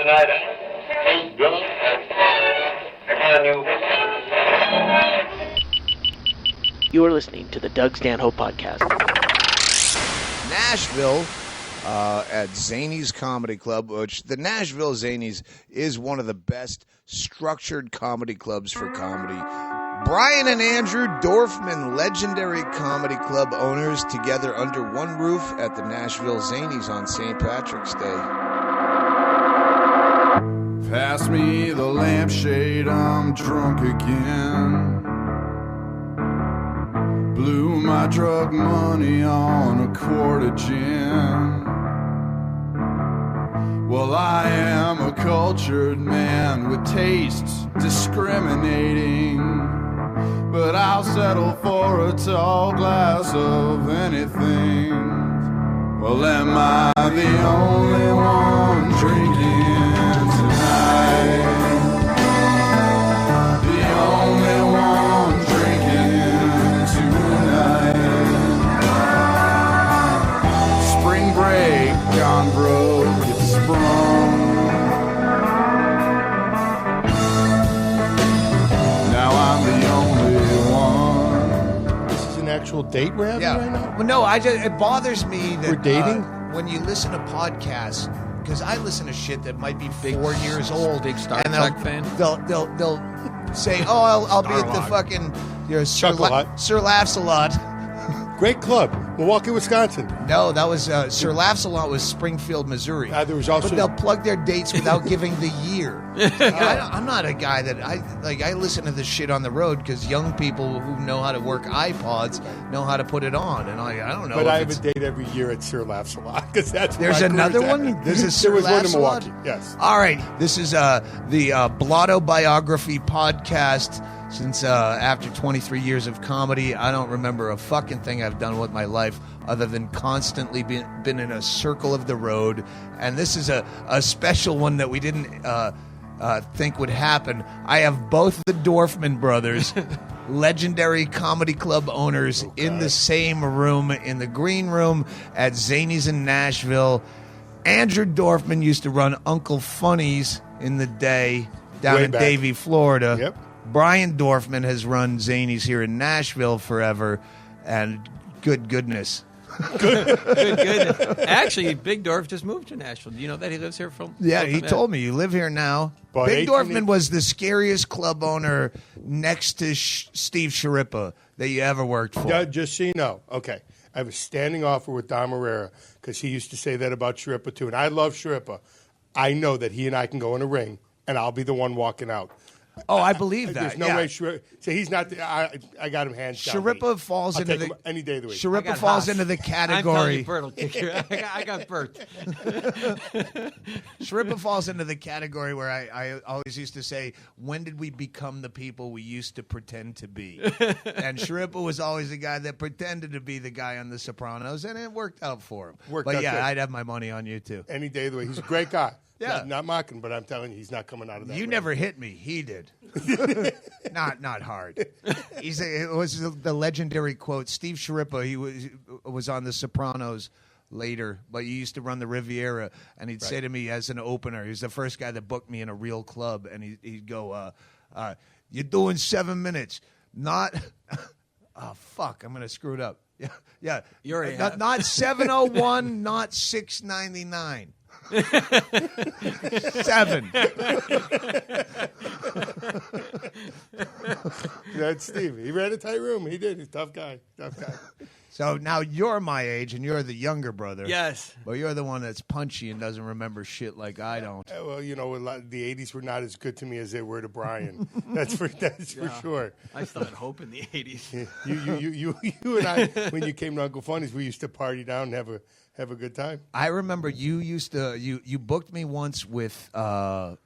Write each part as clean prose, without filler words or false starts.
tonight. Hey, Billy. Can you? You are listening to the Doug Stanhope Podcast. Nashville at Zanies Comedy Club, which the Nashville Zanies is one of the best structured comedy clubs for comedy. Brian and Andrew Dorfman, legendary comedy club owners, together under one roof at the Nashville Zanies on St. Patrick's Day. Pass me the lampshade, I'm drunk again. Blew my drug money on a quart of gin. Well, I am a cultured man with tastes discriminating, but I'll settle for a tall glass of anything. Well, am I the only one drinking tonight? The only one drinking tonight. Spring break gone broke, it's sprung. Now I'm the only one. This is an actual date we're having right now? Well, no, it bothers me that We're dating? When you listen to podcasts, because I listen to shit that might be 4 years old. Big Star and Trek fan. They'll say, "Oh, I'll be at the fucking Sir Laughs a Lot." Great club. Milwaukee, Wisconsin. No, that was Sir Laughs a Lot was Springfield, Missouri. There was also... But they'll plug their dates without giving the year. I'm not a guy that I listen to this shit on the road because young people who know how to work iPods know how to put it on, and I don't know. But I have a date every year at Sir Laughs a Lot because that's there's another one. There's a Sir There was one in Laughs a Lot? Milwaukee. Yes. All right, this is the Blotto Biography podcast. Since after 23 years of comedy, I don't remember a fucking thing I've done with my life other than constantly been in a circle of the road. And this is a special one that we didn't think would happen. I have both the Dorfman brothers, legendary comedy club owners, in the same room, in the green room at Zanies in Nashville. Andrew Dorfman used to run Uncle Funny's in the day down Way in back. Davie, Florida. Yep. Brian Dorfman has run Zanies here in Nashville forever, and goodness. Good. Actually, Big Dorf just moved to Nashville. Do you know that he lives here from? Yeah, he told me you live here now. But Big Dorfman was the scariest club owner next to Steve Sharippa that you ever worked for. Yeah, just so you know. Okay. I have a standing offer with Don Herrera because he used to say that about Sharippa too. And I love Sharippa. I know that he and I can go in a ring, and I'll be the one walking out. Oh, I believe that. There's no way Sharippa. So he's not. I got him hands down. Sharippa falls I'll into take the him any day of the week. Sharippa falls into the I'm category. telling you, Bert will kick your. I got Bert. Sharippa falls into the category where I always used to say, when did we become the people we used to pretend to be? And Sharippa was always the guy that pretended to be the guy on The Sopranos, and it worked out for him. But yeah, good. I'd have my money on you, too. Any day of the week. He's a great guy. Yeah. Not mocking, but I'm telling you, he's not coming out of that. You ring. never hit me. He did. Not hard. It was the legendary quote. Steve Sharippa, he was on The Sopranos later, but he used to run the Riviera, and he'd say to me as an opener, he was the first guy that booked me in a real club, and he'd go, you're doing 7 minutes. Not, oh, fuck, I'm going to screw it up. Yeah. You're not 701, not 699. 7. That's Steve. He ran a tight room. He did. He's a tough guy. So now you're my age, and you're the younger brother. Yes. But you're the one that's punchy and doesn't remember shit like I don't. Well, you know, the 80s were not as good to me as they were to Brian. That's for sure. I still had hope in the 80s. You and I, when you came to Uncle Funny's, we used to party down and have a good time. I remember you used to you booked me once with Otto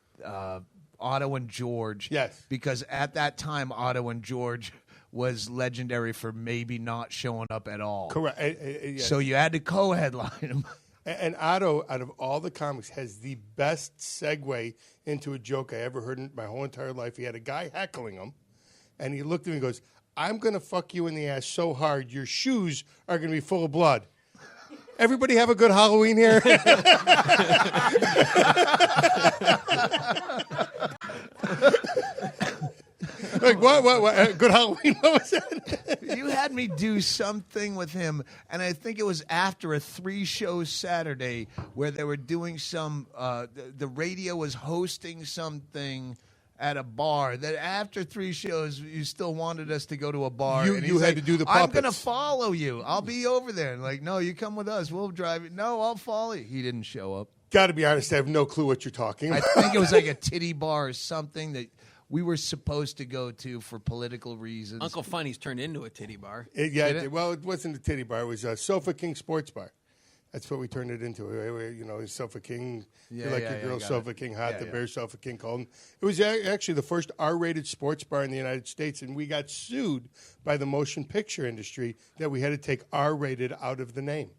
and George. Yes. Because at that time, Otto and George was legendary for maybe not showing up at all. Correct. Yes. So you had to co-headline him. And Otto, out of all the comics, has the best segue into a joke I ever heard in my whole entire life. He had a guy heckling him, and he looked at me and goes, "I'm going to fuck you in the ass so hard, your shoes are going to be full of blood." Everybody have a good Halloween here? Like, what? Good Halloween. What was that? You had me do something with him, and I think it was after a 3-show Saturday where they were doing some. The radio was hosting something at a bar. That after 3 shows, you still wanted us to go to a bar. You and he's had like, to do the I'm puppets. going to follow you. I'll be over there. And like, no, you come with us. We'll drive you. No, I'll follow you. He didn't show up. Got to be honest, I have no clue what you're talking I about. think it was like a titty bar or something that we were supposed to go to for political reasons. Uncle Funny's turned into a titty bar. Well, it wasn't a titty bar. It was a Sofa King Sports Bar. That's what we turned it into. You know, Sofa King, you like your girl Sofa King hot, the bear Sofa King cold. It was actually the first R-rated sports bar in the United States, and we got sued by the motion picture industry that we had to take R-rated out of the name.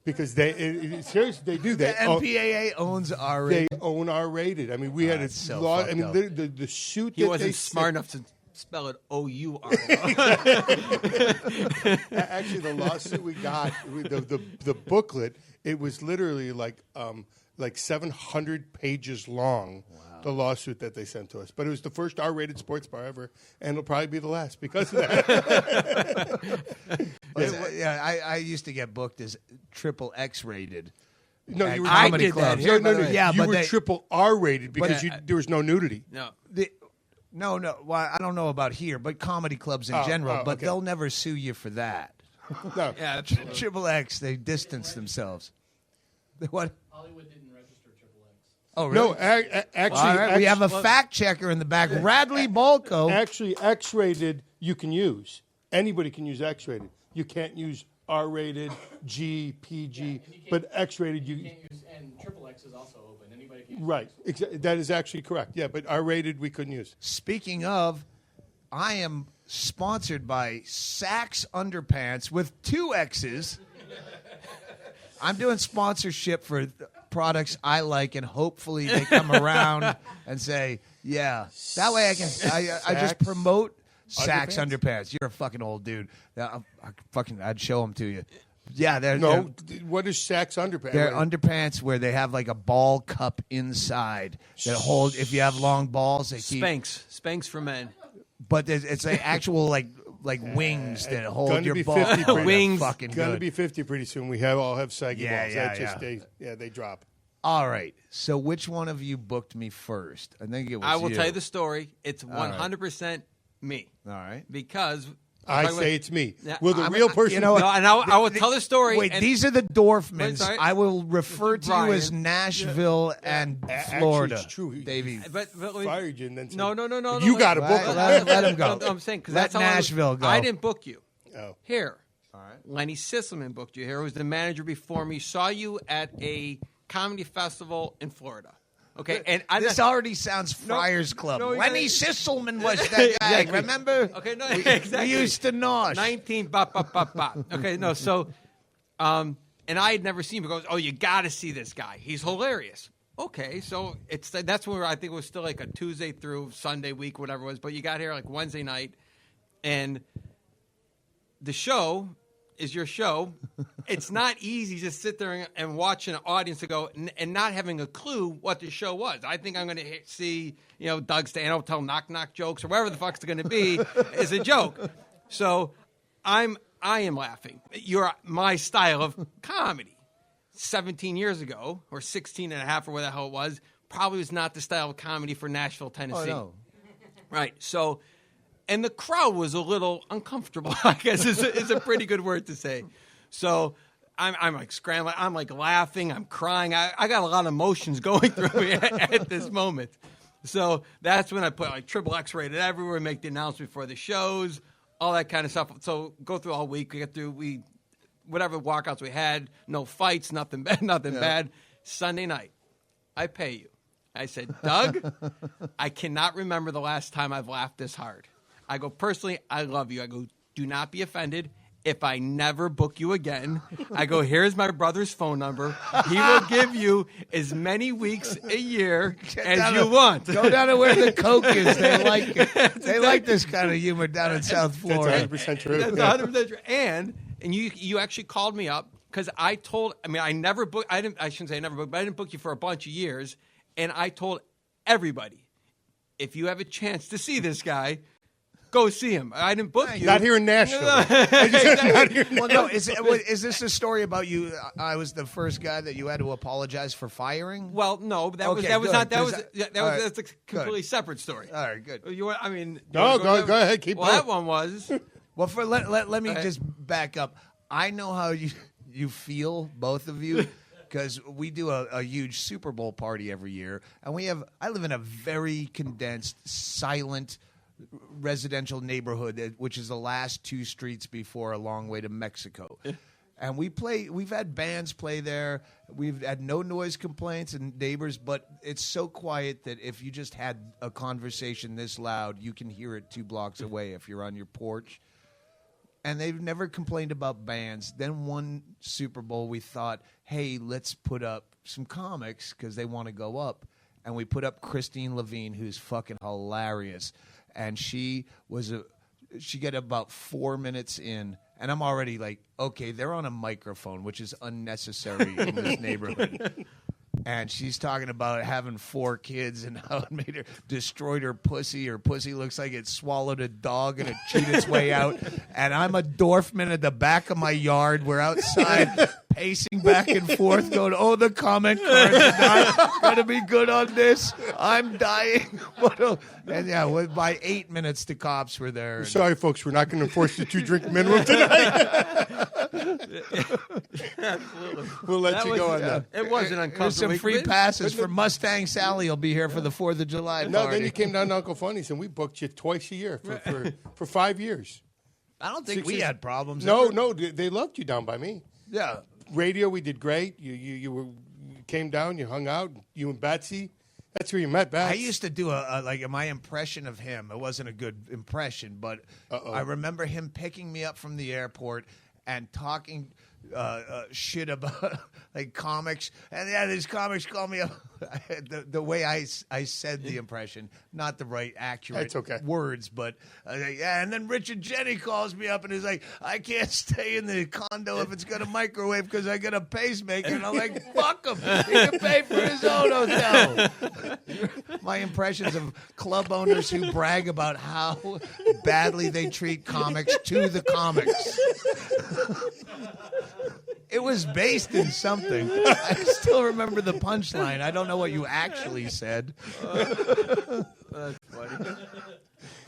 Because seriously, they do. The MPAA owns R-rated. They own R-rated. I mean, we had a so law. fucked I mean, up. the suit. He that wasn't they smart enough to spell it O-U-R. Actually, the lawsuit we got, the booklet, it was literally like 700 pages long. Wow. The lawsuit that they sent to us, but it was the first R-rated sports bar ever, and it'll probably be the last because of that. I used to get booked as triple X rated. No, at you were comedy I did that clubs. here, No, by the way. Yeah, you but were they- triple R-rated because But- there was no nudity. No. No. Well, I don't know about here, but comedy clubs in general. But okay. they'll never sue you for that. No. Yeah, Triple X, they distance themselves. What? Hollywood didn't register Triple X. Oh, really? No, actually, All right, we have a fact checker in the back, Radley Balco. Actually, X-rated you can use. Anybody can use X-rated. You can't use R-rated, G, PG, but X-rated you Can't use, and Triple X is also open. Anybody can use right. That is actually correct. Yeah, but R-rated we couldn't use. Speaking of, I am sponsored by Saks Underpants with 2 X's. I'm doing sponsorship for products I like, and hopefully they come around and say, yeah. That way I just Saks promote Saks Underpants? Underpants. You're a fucking old dude. I'd show them to you. Yeah, they're What is Saks underpants? they're underpants where they have like a ball cup inside that hold. If you have long balls, they keep. Spanx for men. But it's like actual like wings that hold gonna your be ball. 50 pretty- Wings, fucking Gonna good. be 50 pretty soon. We all have saggy Yeah, balls. yeah, That just yeah. they drop. All right. So which one of you booked me first? I think it was I will you. tell you the story. It's 100% me. All right. Because I say it's me. Yeah, Will the I'm- real person? you know what? No, and I will tell the story. Wait, and these are the Dorfmans. Sorry. I will refer to you as Brian. Nashville and Actually, Florida. it's true. Davey. but Fired you and then said, No. You got to book Let him. let him go. I'm saying because Let that's how Nashville go. I didn't book you. Oh. Here. All right. Lenny Sisselman booked you here. Who was the manager before me. Saw you at a comedy festival in Florida. Okay, and This already sounds Friars Club. no, you Lenny gotta- Sisselman was that guy. Exactly. Remember? Okay, no, exactly. We used to nosh. 19, bop. Okay, no, so, and I had never seen him. He goes, oh, you got to see this guy. He's hilarious. Okay, so that's where I think it was still like a Tuesday through Sunday week, whatever it was. But you got here like Wednesday night, and the show is your show. It's not easy to sit there and watch an audience to go and not having a clue what the show was. I think I'm going to see, Doug Stanhope tell knock jokes or whatever the fuck's going to be is a joke. So I am laughing. You're my style of comedy. 17 years ago, or 16 and a half, or whatever the hell it was, probably was not the style of comedy for Nashville, Tennessee. Oh, no. Right. So, and the crowd was a little uncomfortable, I guess is a pretty good word to say. So I'm like scrambling. I'm like laughing. I'm crying. I got a lot of emotions going through me at this moment. So that's when I put like triple X rated everywhere, make the announcement for the shows, all that kind of stuff. So go through all week. We get through, whatever walkouts we had, no fights, nothing bad. Sunday night, I pay you. I said, Doug, I cannot remember the last time I've laughed this hard. I go, personally, I love you. I go, do not be offended if I never book you again. I go, here's my brother's phone number. He will give you as many weeks a year as you want. Go down to where the Coke is. They like it. They like this kind of humor down in South Florida. That's 100% true. That's 100% true. And you actually called me up because I never booked. I shouldn't say I never booked, but I didn't book you for a bunch of years. And I told everybody, if you have a chance to see this guy, go see him. I didn't book you. Not here in Nashville. Well, no, is this a story about you? I was the first guy that you had to apologize for firing? Well, no, but Okay, that's a completely separate story. All right, good. I mean, No, go ahead. Keep well, going. that one was. Well, let me just back up. I know how you feel, both of you, because we do a huge Super Bowl party every year, and I live in a very condensed, silent residential neighborhood, which is the last 2 streets before a long way to Mexico. And we've had bands play there. We've had no noise complaints and neighbors, but it's so quiet that if you just had a conversation this loud, you can hear it 2 blocks away if you're on your porch. And they've never complained about bands. Then one Super Bowl, we thought, hey, let's put up some comics because they want to go up. And we put up Christine Levine, who's fucking hilarious. And she got about 4 minutes in, and I'm already like, okay, they're on a microphone, which is unnecessary in this neighborhood. And she's talking about having 4 kids and how it destroyed her pussy. Her pussy looks like it swallowed a dog and it chewed its way out. And I'm a Dorfman at the back of my yard. We're outside pacing back and forth going, oh, the comment cards are not going to be good on this. I'm dying. And yeah, by 8 minutes, the cops were there. Sorry, folks, we're not going to enforce the 2-drink minimum tonight. Absolutely. We'll let you go on that. It wasn't There's uncomfortable. some free passes for Mustang Sally. Will be here for the 4th of July party. No, then you came down to Uncle Funny's, and we booked you twice a year for 5 years. I don't think we had problems. No, they loved you down by me. Yeah. Radio, we did great. You came down, you hung out, you and Betsy. That's where you met Betsy. I used to do my impression of him. It wasn't a good impression, but I remember him picking me up from the airport and talking shit about like comics. And yeah, these comics call me up. The way I said the impression, not the right accurate words, but yeah. And then Richard Jenny calls me up and he's like, I can't stay in the condo if it's got a microwave because I got a pacemaker. And I'm like, fuck him. He can pay for his own hotel. My impressions of club owners who brag about how badly they treat comics to the comics. It was based in something. I still remember the punchline. I don't know what you actually said. That's funny.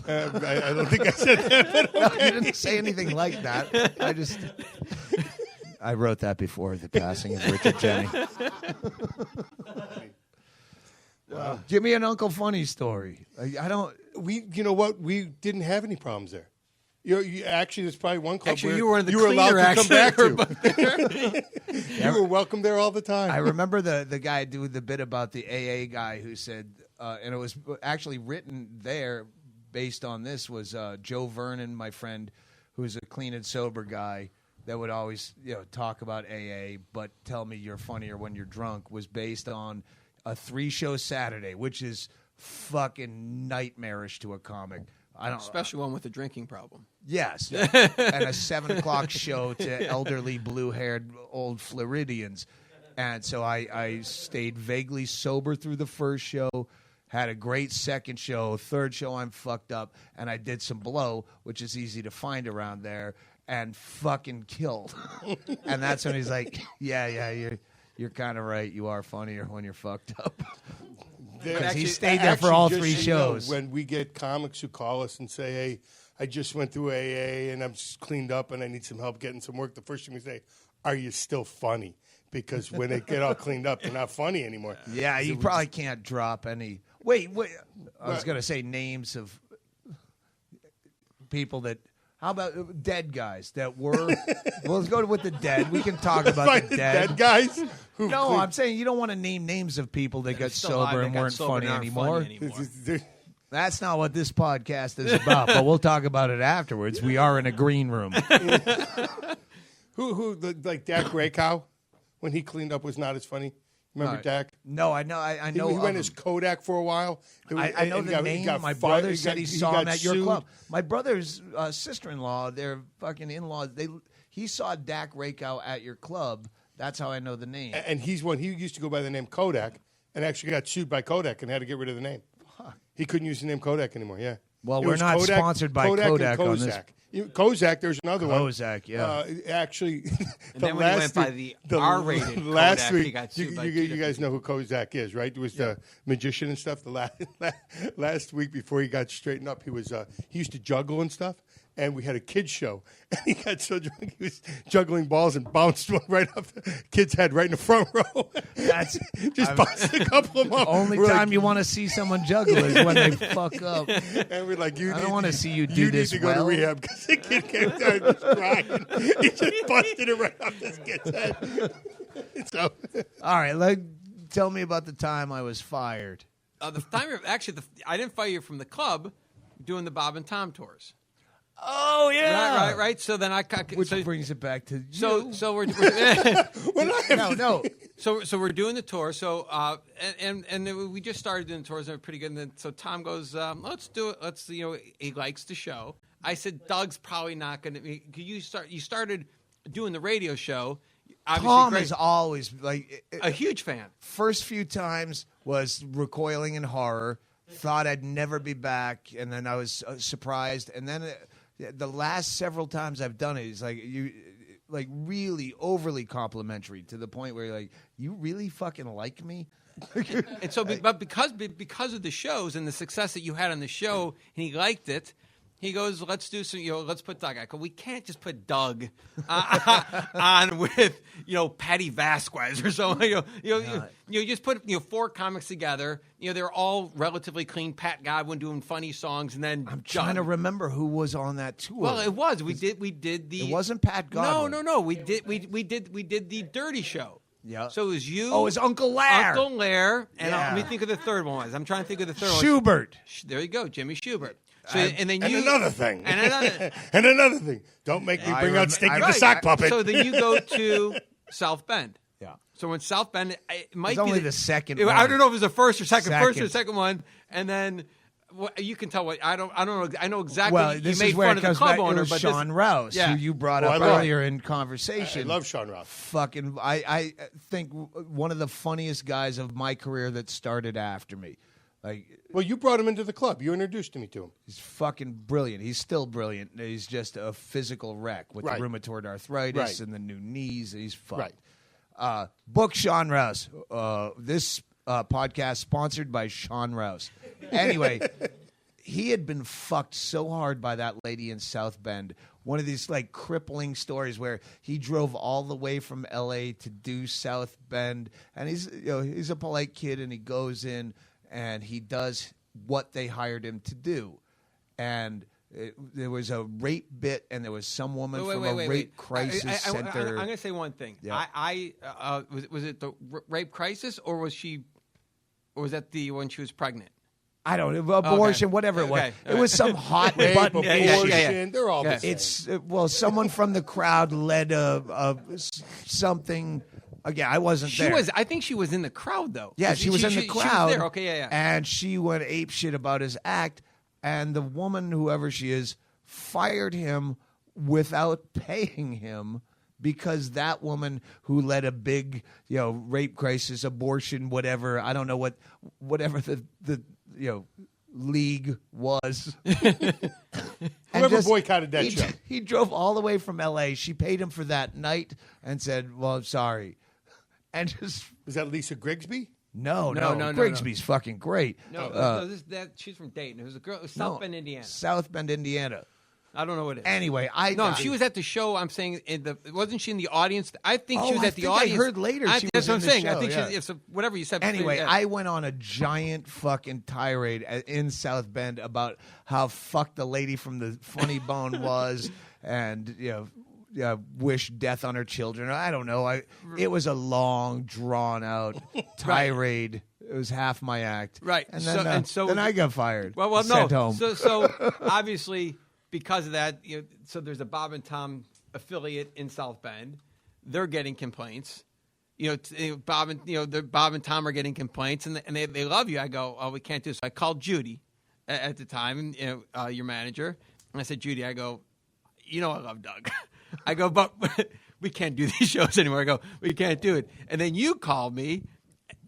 I don't think I said that. No, you didn't say anything like that. I wrote that before the passing of Richard Jenny. Give me an Uncle Funny story. I don't. You know what? We didn't have any problems there. Actually, there's probably one club Actually, where you were in the you were allowed cleaner, to come back actually. to. You were welcome there all the time. I remember the guy doing the bit about the AA guy who said, and it was actually written there based on this, was Joe Vernon, my friend, who's a clean and sober guy that would always talk about AA, but tell me you're funnier when you're drunk, was based on a 3-show Saturday, which is fucking nightmarish to a comic. Especially one with a drinking problem. Yes. And a 7:00 show to elderly blue-haired old Floridians. And so I stayed vaguely sober through the first show, had a great second show, third show I'm fucked up, and I did some blow, which is easy to find around there, and fucking killed. And that's when he's like, yeah, you're kind of right. You are funnier when you're fucked up. Because he stayed there for all 3 shows. When we get comics who call us and say, hey, I just went through AA and I'm just cleaned up and I need some help getting some work, the first thing we say, are you still funny? Because when they get all cleaned up, they're not funny anymore. Yeah, you probably can't drop any. Wait. I was going to say names of people that. How about dead guys that were? Well, let's go with the dead. We can talk about the dead. Dead guys? No, I'm saying you don't want to name names of people that got sober and weren't funny anymore. That's not what this podcast is about, but we'll talk about it afterwards. We are in a green room. Like Dak Raycow, when he cleaned up, was not as funny? Remember Dak? No, I know. He went as Kodak for a while. I know the name. My brother said he saw him at your club. My brother's sister-in-law, their fucking in-laws, he saw Dak Raycow at your club. That's how I know the name. And he's one. He used to go by the name Kodak, and actually got sued by Kodak and had to get rid of the name. He couldn't use the name Kodak anymore. Yeah. Well, It we're was not sponsored by Kodak and on this. Kozak, there's another one. Kozak, yeah. Actually, And then when he went by the R-rated last Kodak, week, he got sued by you guys know who Kozak is, right? It was the magician and stuff. The last week before he got straightened up, he used to juggle and stuff. And we had a kids show, and he got so drunk he was juggling balls and bounced one right off the kid's head, right in the front row. That's bounced a couple of them up. only We're time like, you want to see someone juggle is when they fuck up. And we're like, I don't want to see you do this You need to go well. to rehab because the kid came down and was crying. He just busted it right off this kid's head. So, All right, tell me about the time I was fired. The time I didn't fire you from the club doing the Bob and Tom tours. Oh yeah, Right. So then which brings it back to so we're no. So we're doing the tour. So and we just started doing the tours and they're pretty good. And then so Tom goes, let's do it. He likes the show. I said, Doug's probably not going to. You started doing the radio show. Obviously Tom great. is always A huge fan. First few times was recoiling in horror. Thought I'd never be back, and then I was surprised. And then the last several times I've done it, he's like really overly complimentary to the point where you're like, you really fucking like me. And so, but because of the shows and the success that you had on the show, and he liked it. He goes, let's do some, let's put Doug. I go, we can't just put Doug on with, Patty Vasquez or something. You just put, 4 comics together. They're all relatively clean. Pat Godwin doing funny songs, and then I'm trying to remember who was on that tour. Well, it was. We did the. It wasn't Pat Godwin. No. We did the Dirty Show. Yeah. So it was you. Oh, it was Uncle Lair. Uncle Lair, and Yeah. let me think of the third one. I'm trying to think of the third one. Schubert. There you go, Jimmy Schubert. So, and another thing. And another. And another thing. Don't make me bring out Stinky the sock puppet. So then you go to South Bend. Yeah. So in South Bend, it might It's be only the second I one. don't know if it was the first or second. First or Second. second one, and then you can tell what I don't know. I know exactly. Well, you this made is where fun it of the comes club back. owner, It was but Sean Rouse, yeah. who you brought Oh, up I love earlier in conversation. I love Sean Ross. Fucking, I think one of the funniest guys of my career that started after me. Well, you brought him into the club. You introduced me to him. He's fucking brilliant. He's still brilliant. He's just a physical wreck with Right. the rheumatoid arthritis Right. and the new knees. He's fucked. Right. Book Sean Rouse. This podcast sponsored by Sean Rouse. Anyway, he had been fucked so hard by that lady in South Bend. One of these crippling stories where he drove all the way from L.A. to do South Bend, and he's a polite kid, and he goes in and he does what they hired him to do, and there was a rape bit, and there was some woman from a rape crisis center. I'm going to say one thing. Yeah. Was it the rape crisis, or was that when she was pregnant? I don't know, abortion, whatever it was. Okay. It was some hot Rape, button abortion, issue. they're all the Yeah. same. Someone from the crowd led something. Again, I wasn't She there. was. I think she was in the crowd, though. Yeah, she was in the She crowd. was there. Okay, yeah. And she went ape shit about his act, and the woman, whoever she is, fired him without paying him because that woman who led a big, rape crisis, abortion, whatever, I don't know whatever the league was. Whoever boycotted that show. He drove all the way from L.A. She paid him for that night and said, well, I'm sorry. And just... Is that Lisa Grigsby? No. No. Grigsby's fucking great. No, she's from Dayton. It was a girl. It was South Bend, Indiana. South Bend, Indiana. I don't know what it is. Anyway, she was at the show. I'm saying, wasn't she in the audience? I think she was at the I audience. heard later she that's was what I'm in the saying. show, I think yeah. whatever you said. Anyway, yeah. I went on a giant fucking tirade in South Bend about how fucked the lady from the Funny Bone was, and wish death on her children. I don't know. It was a long, drawn out tirade. It was half my act. Right. And then, then I got fired. Well, sent home. So obviously, because of that, so there's a Bob and Tom affiliate in South Bend. They're getting complaints. Bob and Tom are getting complaints, and they love you. I go, oh, we can't do this. So I called Judy at the time, your manager, and I said, Judy, I go, I love Doug. I go, but we can't do these shows anymore. I go, we can't do it. And then you called me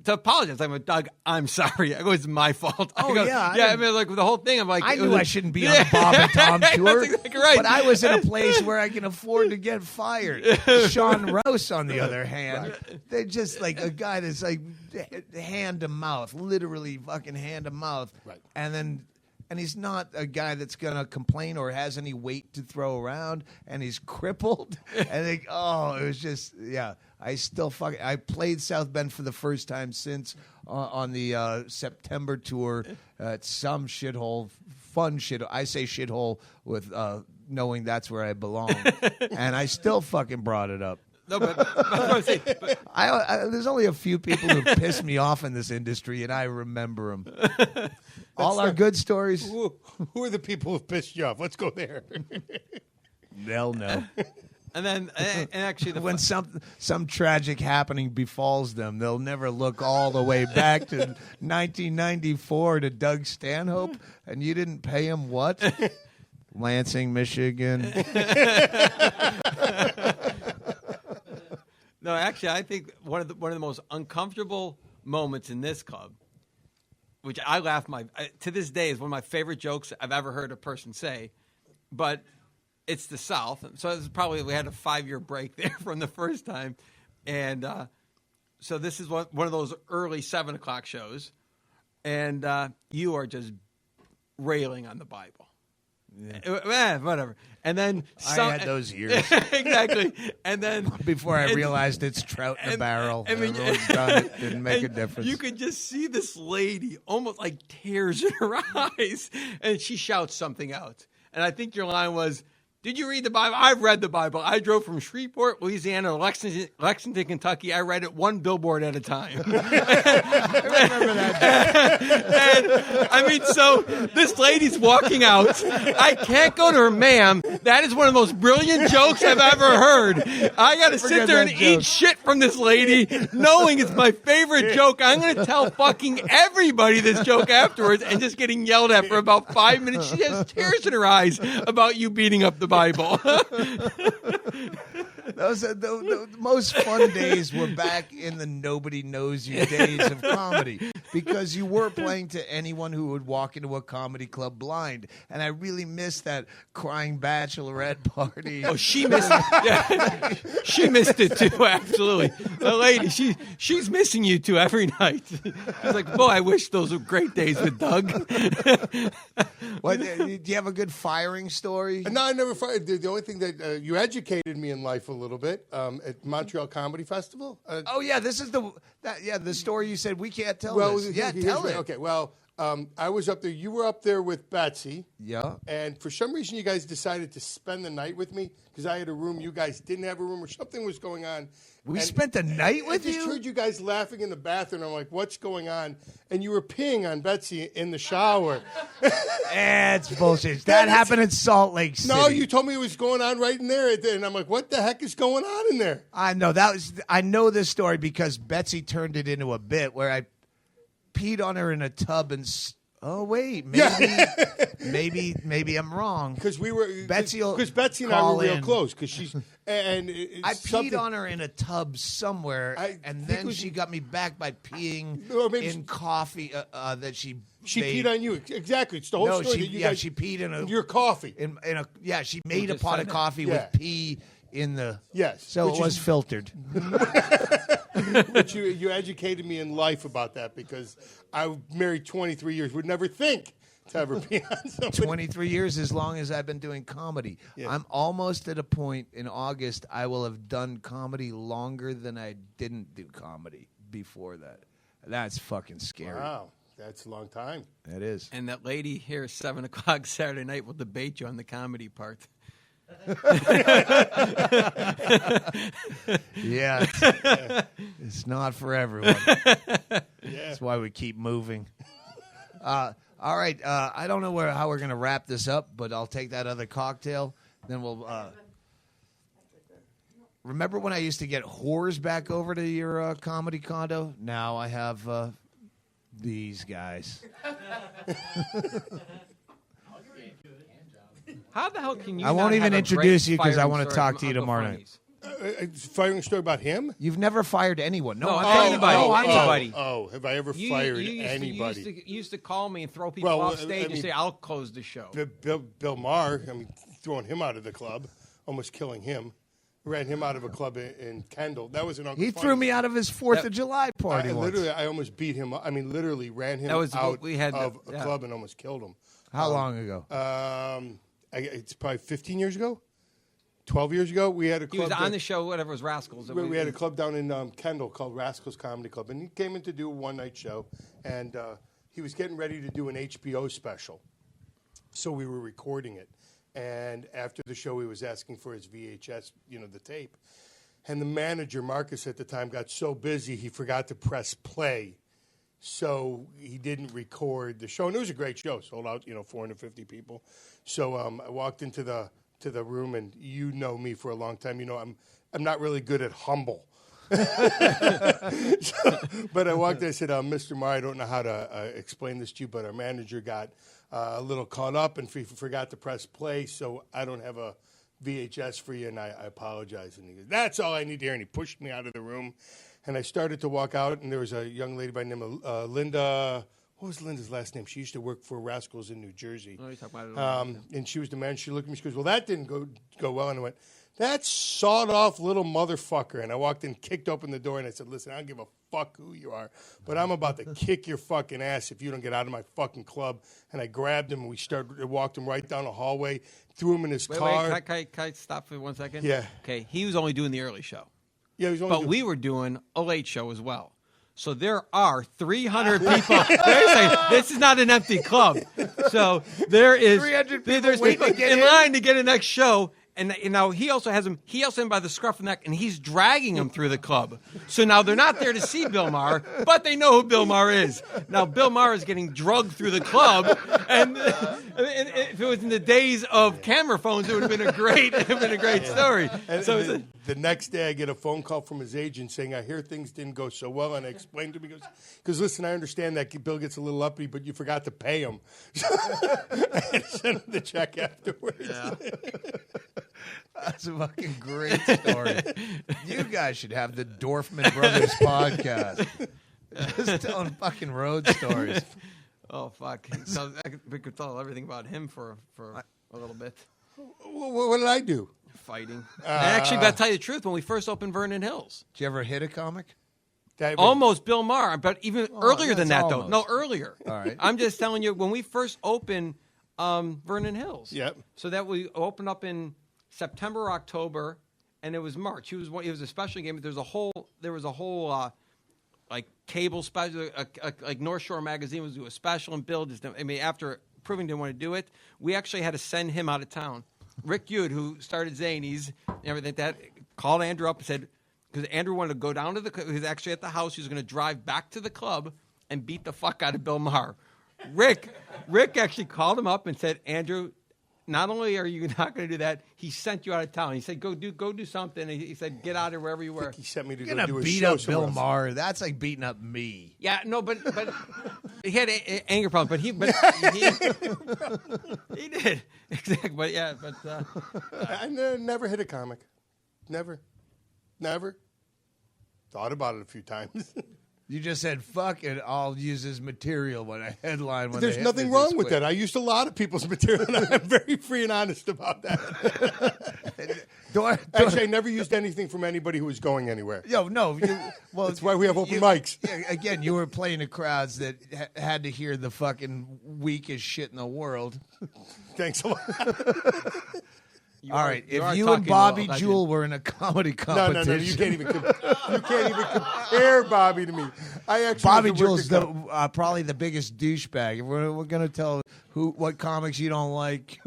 to apologize. I'm like, Doug, I'm sorry. I go, it's my fault. Oh, I go, yeah, I mean, like the whole thing. I'm like, I it knew was- I shouldn't be on the Bob and Tom tour, That's exactly right. but I was in a place where I can afford to get fired. Sean Rouse, on the other hand, they're just like a guy that's like hand to mouth, literally fucking hand to mouth, Right. And he's not a guy that's gonna complain or has any weight to throw around, and he's crippled. And it was just, yeah. I played South Bend for the first time since on the September tour at some shithole, fun shithole. I say shithole with knowing that's where I belong, and I still fucking brought it up. No, but There's only a few people who piss me off in this industry, and I remember them. All our good stories. Who are the people who've pissed you off? Let's go there. They'll know. and actually, When some tragic happening befalls them, they'll never look all the way back to 1994 to Doug Stanhope, and you didn't pay him what? Lansing, Michigan. No, actually, I think one of the most uncomfortable moments in this club, which I laugh to this day, is one of my favorite jokes I've ever heard a person say, but it's the South, so this is probably we had a 5-year break there from the first time, and so this is one of those early 7:00 shows, and you are just railing on the Bible. Yeah. Whatever. And then I had those years. Exactly. And then Before I realized it's trout in a barrel. Everyone's done it. Didn't make a difference. You could just see this lady almost like tears in her eyes, and she shouts something out. And I think your line was, "Did you read the Bible?" I've read the Bible. I drove from Shreveport, Louisiana, to Lexington, Kentucky. I read it one billboard at a time. I remember that. And I mean, so this lady's walking out. I can't go to her, ma'am. That is one of the most brilliant jokes I've ever heard. I got to sit Forget there and that eat joke. shit from this lady, knowing it's my favorite joke. I'm going to tell fucking everybody this joke afterwards, and just getting yelled at for about 5 minutes. She has tears in her eyes about you beating up the Bible. Those are the most fun days were back in the nobody knows you days of comedy, because you were playing to anyone who would walk into a comedy club blind. And I really miss that crying bachelorette party. Oh, she missed it. Yeah. She missed it too, absolutely. The lady, she's missing you too every night. She's like, boy, I wish those were great days with Doug. What, do you have a good firing story? No, I never fired. The only thing that you educated me in life a little bit at Montreal Comedy Festival. Oh yeah, this is the story you said we can't tell Well, this. Yeah, here's tell what- it. Okay, well, I was up there. You were up there with Betsy. Yeah. And for some reason, you guys decided to spend the night with me because I had a room. You guys didn't have a room, or something was going on. We And spent the night with I just you? heard you guys laughing in the bathroom. I'm like, what's going on? And you were peeing on Betsy in the shower. It's bullshit. That happened in Salt Lake City. No, you told me it was going on right in there. And I'm like, what the heck is going on in there? I know I know this story because Betsy turned it into a bit where I peed on her in a tub and. Oh wait, maybe I'm wrong. Because Betsy and I call were real in. close. Because she's and I peed on her in a tub somewhere, and think then she got me back by peeing Or maybe in coffee that she peed made. on you. Exactly. It's the whole No, story. she that you guys, she peed in your coffee. She made a just pot said of that. coffee Yeah. with pee in the Yes, so which it was is- filtered. But you educated me in life about that because I married 23 years. Would never think to ever be on somebody. 23 years, as long as I've been doing comedy. Yeah. I'm almost at a point in August I will have done comedy longer than I didn't do comedy before that. That's fucking scary. Wow, that's a long time. That is. And that lady here, 7:00 Saturday night, will debate you on the comedy part. Yeah. It's not for everyone. That's why we keep moving. All right. I don't know how we're going to wrap this up, but I'll take that other cocktail. Then we'll. Remember when I used to get whores back over to your comedy condo? Now I have these guys. How the hell can you? I not won't even have a introduce great you 'cause I firing wanna story talk from to you Uncle tomorrow night. Funny's? Firing story about him? You've never fired anyone. No, Anybody. Have I ever fired anybody? You used to call me and throw people off stage and say, I'll close the show. Bill Maher, throwing him out of the club, almost killing him. Ran him out of a club in Kendall. That was an Uncle He Funny. threw me out of his 4th of July party once. Literally, I almost beat him. Literally ran him out of a club and almost killed him. How long ago? It's probably 15 years ago. 12 years ago, we had a club. He was on the show, whatever it was, Rascals. We had a club down in Kendall called Rascals Comedy Club, and he came in to do a one-night show, and he was getting ready to do an HBO special. So we were recording it, and after the show, he was asking for his VHS, the tape. And the manager, Marcus, at the time, got so busy, he forgot to press play. So he didn't record the show, and it was a great show. Sold out, 450 people. So I walked into the room, and you know me for a long time. I'm not really good at humble. But I walked in, I said, Mr. Maher, I don't know how to explain this to you, but our manager got a little caught up and forgot to press play, so I don't have a VHS for you, and I apologize. And he goes, that's all I need to hear. And he pushed me out of the room, and I started to walk out, and there was a young lady by the name of Linda. What was Linda's last name? She used to work for Rascals in New Jersey. Oh, you talk about it. And she was the manager. She looked at me. She goes, well, that didn't go well. And I went, that sawed-off little motherfucker. And I walked in, kicked open the door, and I said, listen, I don't give a fuck who you are, but I'm about to kick your fucking ass if you don't get out of my fucking club. And I grabbed him, and we walked him right down the hallway, threw him in his car. Wait, can I stop for 1 second? Yeah. Okay, he was only doing the early show. Yeah, he was only we were doing a late show as well. So there are 300 people. This is not an empty club. So there is 300 people there's waiting people to get in in? line to get a next show. And now he also has him by the scruff of the neck, and he's dragging him through the club. So now they're not there to see Bill Maher, but they know who Bill Maher is. Now Bill Maher is getting drugged through the club, and if it was in the days of camera phones, it would have been a great story. And So the next day, I get a phone call from his agent saying, I hear things didn't go so well. And I explained to him, because listen, I understand that Bill gets a little uppity, but you forgot to pay him. I had to send him the check afterwards. Yeah. That's a fucking great story. You guys should have the Dorfman Brothers podcast. Just telling fucking road stories. Oh, fuck. So we could tell everything about him for a little bit. What did I do? Fighting. Actually, but to tell you the truth, when we first opened Vernon Hills. Did you ever hit a comic? Almost Bill Maher, but even earlier than that, almost. though. No, earlier. All right. I'm just telling you, when we first opened Vernon Hills. Yep. So that we opened up in September or October, and it was March. It was a special game. There was a whole like cable special, like North Shore Magazine was doing a special, and Bill just, after proving he didn't want to do it, we actually had to send him out of town. Rick Yude, who started Zanies and everything like that, called Andrew up and said, because Andrew wanted to go down to he was actually at the house, he was going to drive back to the club and beat the fuck out of Bill Maher. Rick actually called him up and said, Andrew, not only are you not going to do that, he sent you out of town. He said, go do something. And he said, get out of wherever you were. He sent me to You're go going do to a beat show up Bill somewhere else. Maher. That's like beating up me. Yeah, no, but he had anger problems. But he did exactly. But yeah, I never hit a comic. Never. Thought about it a few times. You just said, fuck it, I'll use his material when I headline. When There's they nothing hit wrong this with quick. that. I used a lot of people's material, and I'm very free and honest about that. Actually, I never used anything from anybody who was going anywhere. No. Well, That's why we have open mics. Again, you were playing to crowds that had to hear the fucking weakest shit in the world. Thanks a lot. All right, if you and Bobby Jewell were in a comedy competition, No, you can't even compare Bobby to me. Bobby Jewell's probably the biggest douchebag. We're gonna tell what comics you don't like.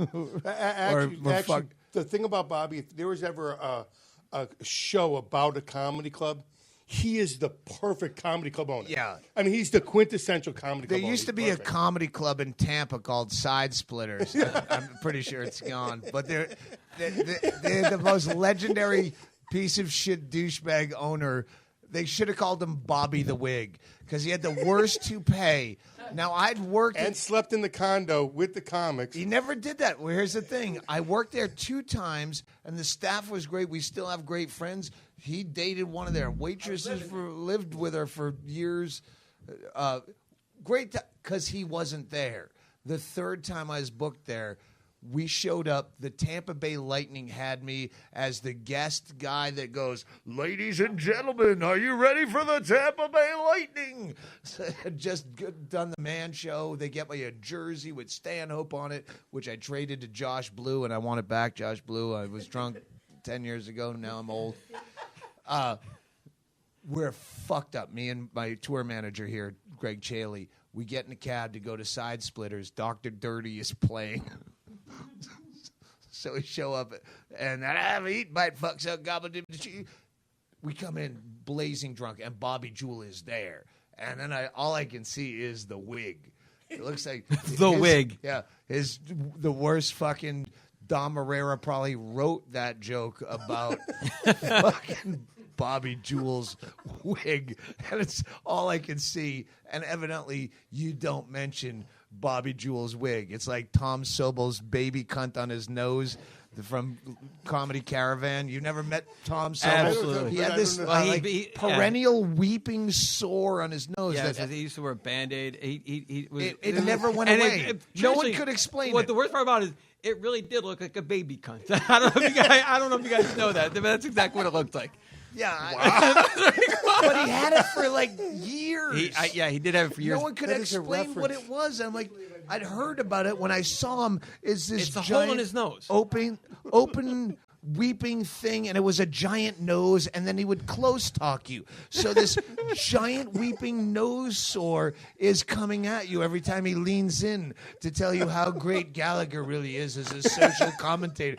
Actually, the thing about Bobby, if there was ever a show about a comedy club, he is the perfect comedy club owner. Yeah. I mean, he's the quintessential comedy club owner. There used to be a comedy club in Tampa called Side Splitters. I'm pretty sure it's gone. But they're the most legendary piece of shit douchebag owner. They should have called him Bobby the Wig because he had the worst toupee. Now, I'd worked And slept in the condo with the comics. He never did that. Well, here's the thing. I worked there 2 times, and the staff was great. We still have great friends. He dated one of their waitresses, lived with her for years. Great, because he wasn't there. The 3rd time I was booked there, we showed up. The Tampa Bay Lightning had me as the guest guy that goes, "Ladies and gentlemen, are you ready for the Tampa Bay Lightning?" So I had just done the man show. They get me a jersey with Stanhope on it, which I traded to Josh Blue, and I want it back, Josh Blue. I was drunk 10 years ago. Now I'm old. We're fucked up. Me and my tour manager here, Greg Chaley, we get in a cab to go to Side Splitters. Dr. Dirty is playing. So we show up, and I have eat bite fucks up gobble. We come in blazing drunk, and Bobby Jewell is there, and then all I can see is the wig. It looks like wig. Yeah, the worst fucking Dom Herrera probably wrote that joke about fucking Bobby Jewell's wig, and it's all I can see. And evidently, you don't mention Bobby Jewell's wig. It's like Tom Sobel's baby cunt on his nose from Comedy Caravan. You never met Tom Sobel? Absolutely. He had this perennial weeping sore on his nose. Yeah, he used to wear a Band-Aid. It never went away. No one could explain what it. The worst part about it is it really did look like a baby cunt. I don't know if you guys know that, but that's exactly what it looked like. Yeah, but he had it for like years. He did have it for years. No one could explain what it was. I'm like, I'd heard about it when I saw him. It's a giant hole in his nose, open weeping thing, and it was a giant nose, and then he would close talk you. So this giant weeping nose sore is coming at you every time he leans in to tell you how great Gallagher really is as a social commentator.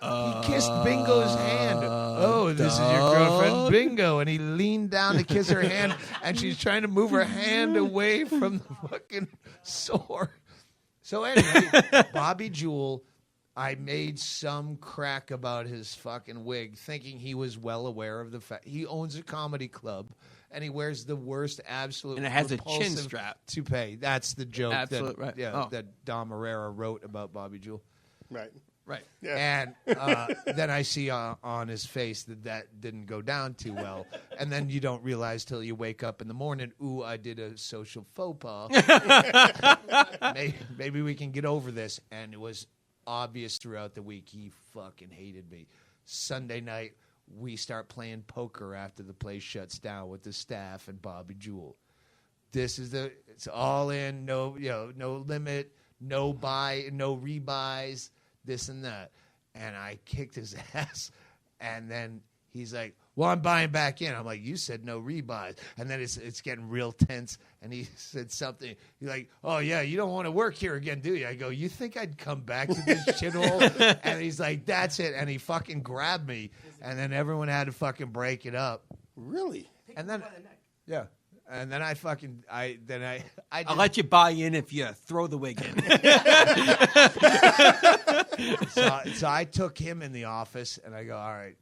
He kissed Bingo's hand. Oh, this is your girlfriend, Bingo. And he leaned down to kiss her hand, and she's trying to move her hand away from the fucking sore. So anyway, Bobby Jewell, I made some crack about his fucking wig, thinking he was well aware of the fact he owns a comedy club, and he wears the worst absolute and it has a chin strap toupee. That's the joke right. that Dom Herrera wrote about Bobby Jewell. Right. Yeah. And then I see on his face that didn't go down too well. And then you don't realize till you wake up in the morning, ooh, I did a social faux pas. Maybe we can get over this. And it was obvious throughout the week he fucking hated me. Sunday night, we start playing poker after the place shuts down with the staff and Bobby Jewell. It's all in, no limit, no rebuys. This and that. And I kicked his ass. And then he's like, well, I'm buying back in. I'm like, you said no rebuys. And then it's getting real tense. And he said something. He's like, oh, yeah, you don't want to work here again, do you? I go, you think I'd come back to this shithole? And he's like, that's it. And he fucking grabbed me. And then everyone had to fucking break it up. Really? And then, yeah. And then I'll let you buy in if you throw the wig in. So I took him in the office, and I go, all right,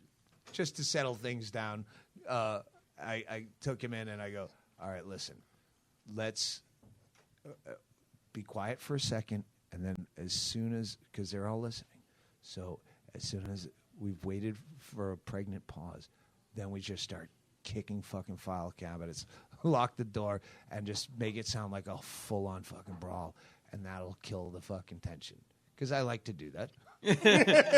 just to settle things down. I took him in, and I go, all right, listen, let's be quiet for a second, and then as soon as, because they're all listening, so as soon as we've waited for a pregnant pause, then we just start kicking fucking file cabinets, lock the door, and just make it sound like a full-on fucking brawl, and that'll kill the fucking tension. Because I like to do that.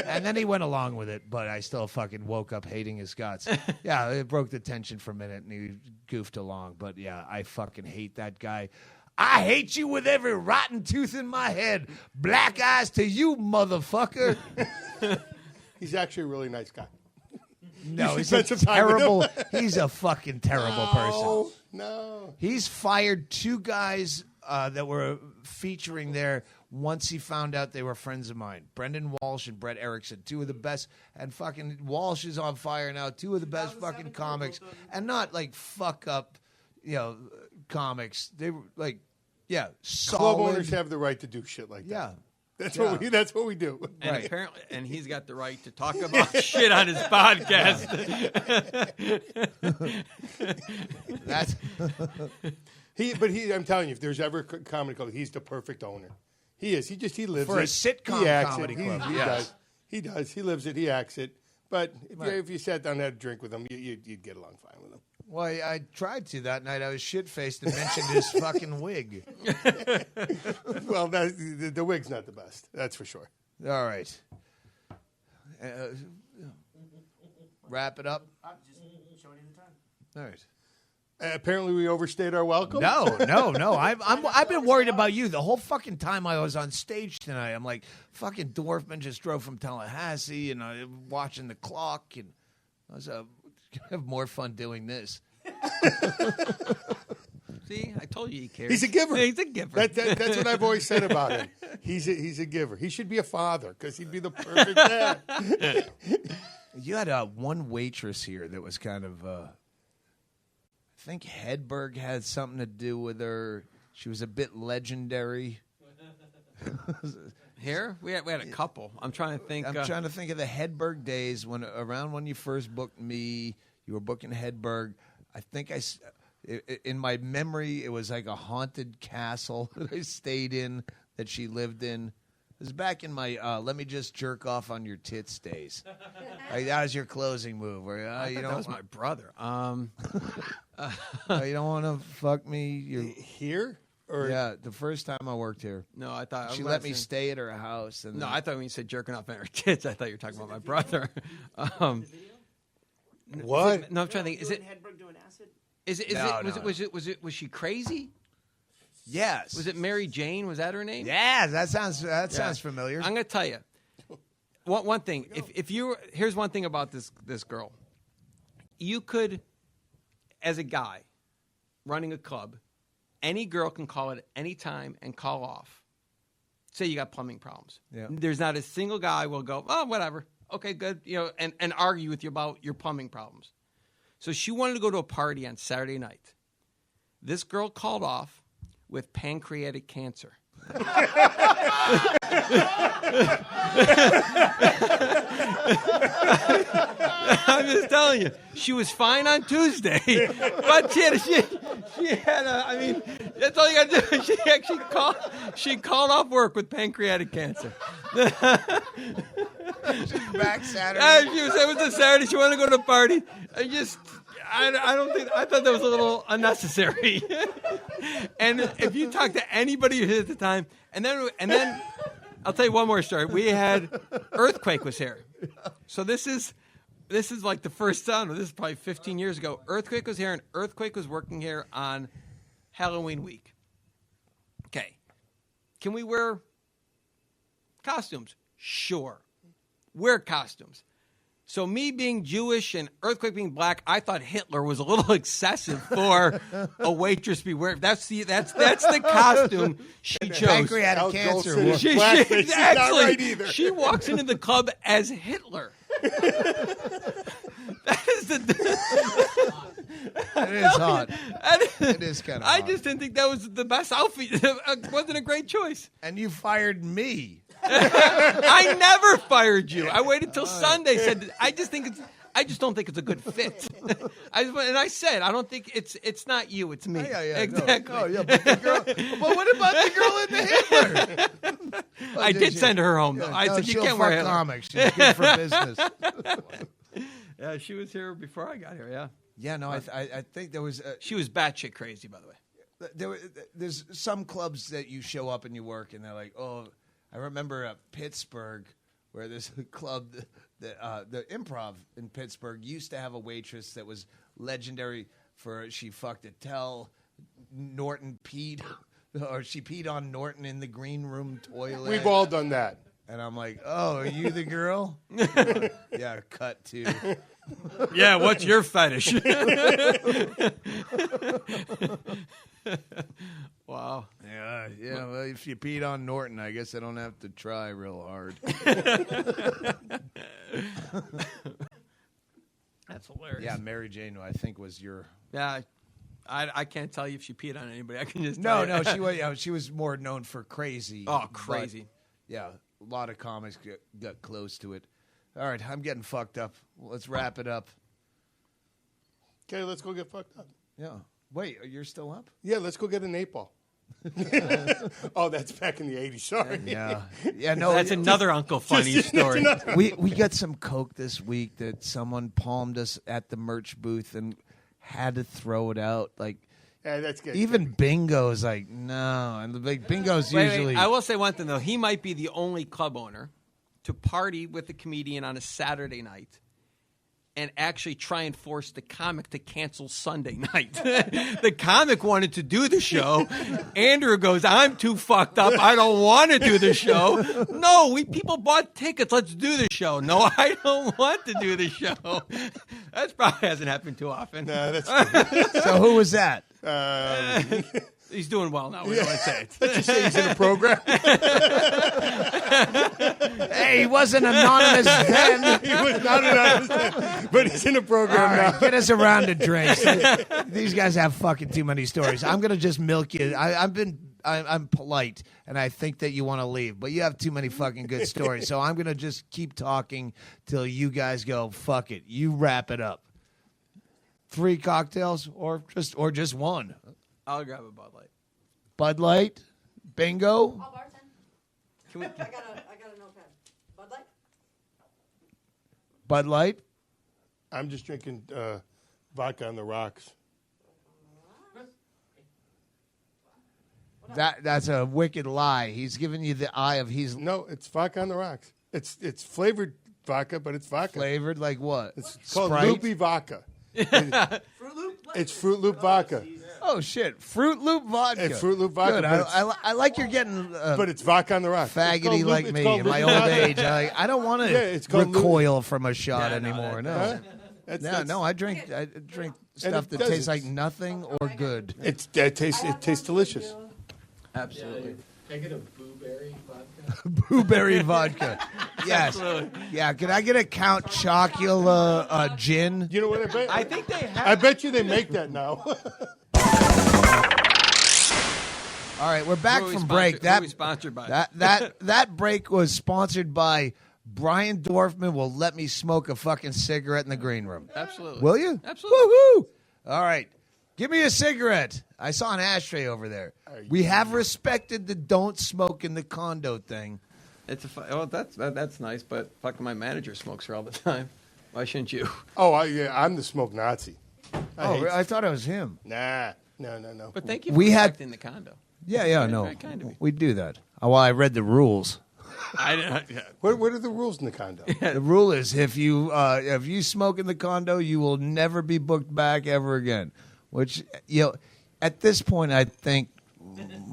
And then he went along with it, but I still fucking woke up hating his guts. Yeah, it broke the tension for a minute, and he goofed along. But yeah, I fucking hate that guy. I hate you with every rotten tooth in my head. Black eyes to you, motherfucker. He's actually a really nice guy. No, he's a terrible. He's a fucking terrible person. No. He's fired 2 guys that were featuring there once he found out they were friends of mine. Brendan Walsh and Brett Erickson, 2 of the best. And fucking Walsh is on fire now. 2 of the best fucking comics. And not like fuck up, comics. They were like, solid. Club owners have the right to do shit like that. Yeah. That's what we do. And Right. apparently, and he's got the right to talk about shit on his podcast. That's I'm telling you, if there's ever a comedy club, he's the perfect owner. He is. He lives For a it. sitcom he acts comedy it. club, He yes. does. He does. He lives it. He acts it. But Right. if you sat down and had a drink with him, you'd get along fine with him. well, I tried to that night. I was shit faced and mentioned his fucking wig. Well, the wig's not the best. That's for sure. All right. Wrap it up. I'm just showing you the time. All right. Apparently, we overstayed our welcome. No. I've been worried about you the whole fucking time I was on stage tonight. I'm like, fucking Dorfman just drove from Tallahassee, and I'm watching the clock, and I was have more fun doing this. See, I told you he cares. He's a giver. He's a giver. That's what I've always said about him. He's a giver. He should be a father because he'd be the perfect dad. You had one waitress here that was kind of, I think Hedberg had something to do with her. She was a bit legendary. Here we had a couple. I'm trying to think. I'm trying to think of the Hedberg days when you first booked me. You were booking Hedberg. I think in my memory, it was like a haunted castle that I stayed in that she lived in. It was back in my let me just jerk off on your tits days. Like, that was your closing move. Where that was my brother. you don't want to fuck me. Here? Or Yeah, the first time I worked here. No, I thought She let me stay at her house. And No, then- I thought when you said jerking off on her tits, I thought you were talking about my brother. what? No, I'm trying to think. Is it? Hedberg doing acid? Was she crazy? Yes. Was it Mary Jane? Was that her name? Yeah, that sounds familiar. I'm going to tell you. One thing. Here's one thing about this girl. You could, as a guy, running a club, any girl can call it any time and call off. Say you got plumbing problems. Yeah. There's not a single guy will go, oh, whatever. Okay, good. And argue with you about your plumbing problems. So she wanted to go to a party on Saturday night. This girl called off with pancreatic cancer. I'm just telling you, she was fine on Tuesday, but she had that's all you got to do. She called off work with pancreatic cancer. Back Saturday. It was a Saturday. She wanted to go to a party. I thought that was a little unnecessary. And if you talk to anybody at the time, and then I'll tell you one more story. We had Earthquake was here. So this is like the first time. This is probably 15 years ago. Earthquake was here, and Earthquake was working here on Halloween week. Okay. Can we wear costumes? Sure. Wear costumes. So me being Jewish and Earthquake being black, I thought Hitler was a little excessive for a waitress to be wearing. That's the costume she chose. Pancreatic Al cancer. Jolson is She blackface is not actually, right either. she walks into the club as Hitler. That is It is hot. It is kind of I hot. just didn't think that was the best outfit. It wasn't a great choice. And you fired me. I never fired you. I waited till Sunday. Said I just don't think it's a good fit. I said I don't think it's not you. It's me. Yeah, Exactly. No, but the girl. But what about the girl in the Hitler? I did send her home though. I said you she'll can't wear fuck Hitler. comics. She's good for business. Yeah, she was here before I got here. Yeah, Yeah, no, I think there was. she was batshit crazy, by the way. There's some clubs that you show up and you work, and they're like, oh, I remember Pittsburgh, where there's a club, the Improv in Pittsburgh used to have a waitress that was legendary for she fucked Attell, Norton peed, or she peed on Norton in the green room toilet. We've all done that. And I'm like, oh, are you the girl? Yeah, cut to. Yeah, what's your fetish? Wow. Yeah. Well, if you peed on Norton, I guess I don't have to try real hard. That's hilarious. Yeah, Mary Jane, I think was your. Yeah, I can't tell you if she peed on anybody. I can just No, tell you. she was more known for crazy. Oh, crazy. Yeah, a lot of comics got close to it. All right, I'm getting fucked up. Let's wrap it up. Okay, let's go get fucked up. Yeah. Wait, you're still up? Yeah, let's go get an 8-ball. Oh, that's back in the 80s. Sorry. Yeah. Yeah, no. That's another Uncle Funny story. We got some Coke this week that someone palmed us at the merch booth and had to throw it out. Like, Yeah, that's good. even Bingo's like, no. And the big Bingo's usually. I will say one thing, though. He might be the only club owner to party with a comedian on a Saturday night and actually try and force the comic to cancel Sunday night. The comic wanted to do the show. Andrew goes, I'm too fucked up. I don't want to do the show. No, people bought tickets. Let's do the show. No, I don't want to do the show. That probably hasn't happened too often. No, that's good. So who was that? He's doing well now. We don't want to say it. Let's just say he's in a program. Hey, he wasn't anonymous then. He was not anonymous, but he's in a program All right, now. get us a round of drinks. These guys have fucking too many stories. I'm gonna just milk you. I'm polite, and I think that you want to leave, but you have too many fucking good stories. So I'm gonna just keep talking till you guys go. Fuck it. You wrap it up. 3 cocktails, or just one. I'll grab a Bud Light. Bud Light, Bingo. I'll bartend. Can we? I got a notepad. Bud Light? Bud Light. I'm just drinking vodka on the rocks. That's a wicked lie. He's giving you the eye of he's No, it's vodka on the rocks. It's flavored vodka, but it's vodka. flavored like what? It's called Sprite? Loopy Vodka. Fruit Loop? It's Fruit Loop vodka, Oh shit! Fruit Loop vodka. It's Fruit Loop vodka, Good. but I like you're getting but it's vodka on the rocks. It's called faggoty Loop- like it's me called in my Loopy old vodka. age. I don't want to Yeah, it's called Loop- recoil from a shot Yeah, no, anymore. No, Huh? That's- no. I drink stuff that does. tastes like nothing or good. It tastes delicious. Absolutely. Can I get a blueberry vodka? Blueberry vodka. Yes. Yeah. Can I get a Count Chocula gin? You know what I bet? I think they have. I bet you they make that now. All right, we're back Who are we from sponsor- break. who are we sponsored by? That break was sponsored by Brian Dorfman. Will let me smoke a fucking cigarette in the green room. Absolutely. Will you? Absolutely. Woo-hoo! All right. Give me a cigarette. I saw an ashtray over there. We have respected the don't smoke in the condo thing. It's that's nice, but fucking my manager smokes her all the time. Why shouldn't you? Oh, I'm the smoke Nazi. I thought it was him. Nah, no. But thank you for We had- respecting the condo. Yeah, no. Very kind of you. We do that. Oh, well, I read the rules. I didn't. Yeah. What are the rules in the condo? The rule is if you smoke in the condo, you will never be booked back ever again. Which, at this point, I think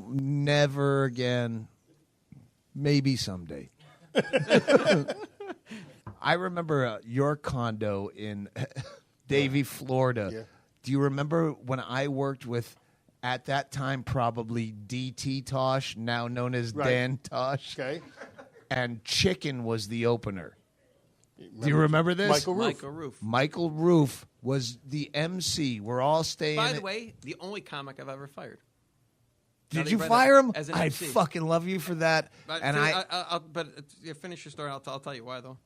never again. Maybe someday. I remember your condo in Davie, Florida. Yeah. Do you remember when I worked with, at that time, probably DT Tosh, now known as Right. Dan Tosh? Okay. And Chicken was the opener. Do you remember this? Michael Roof. Michael Roof. Michael Roof was the MC. We're all staying. By the way, the only comic I've ever fired. did Now you that fire him? as an I MC. fucking love you for that. But And finish your story. I'll tell you why though.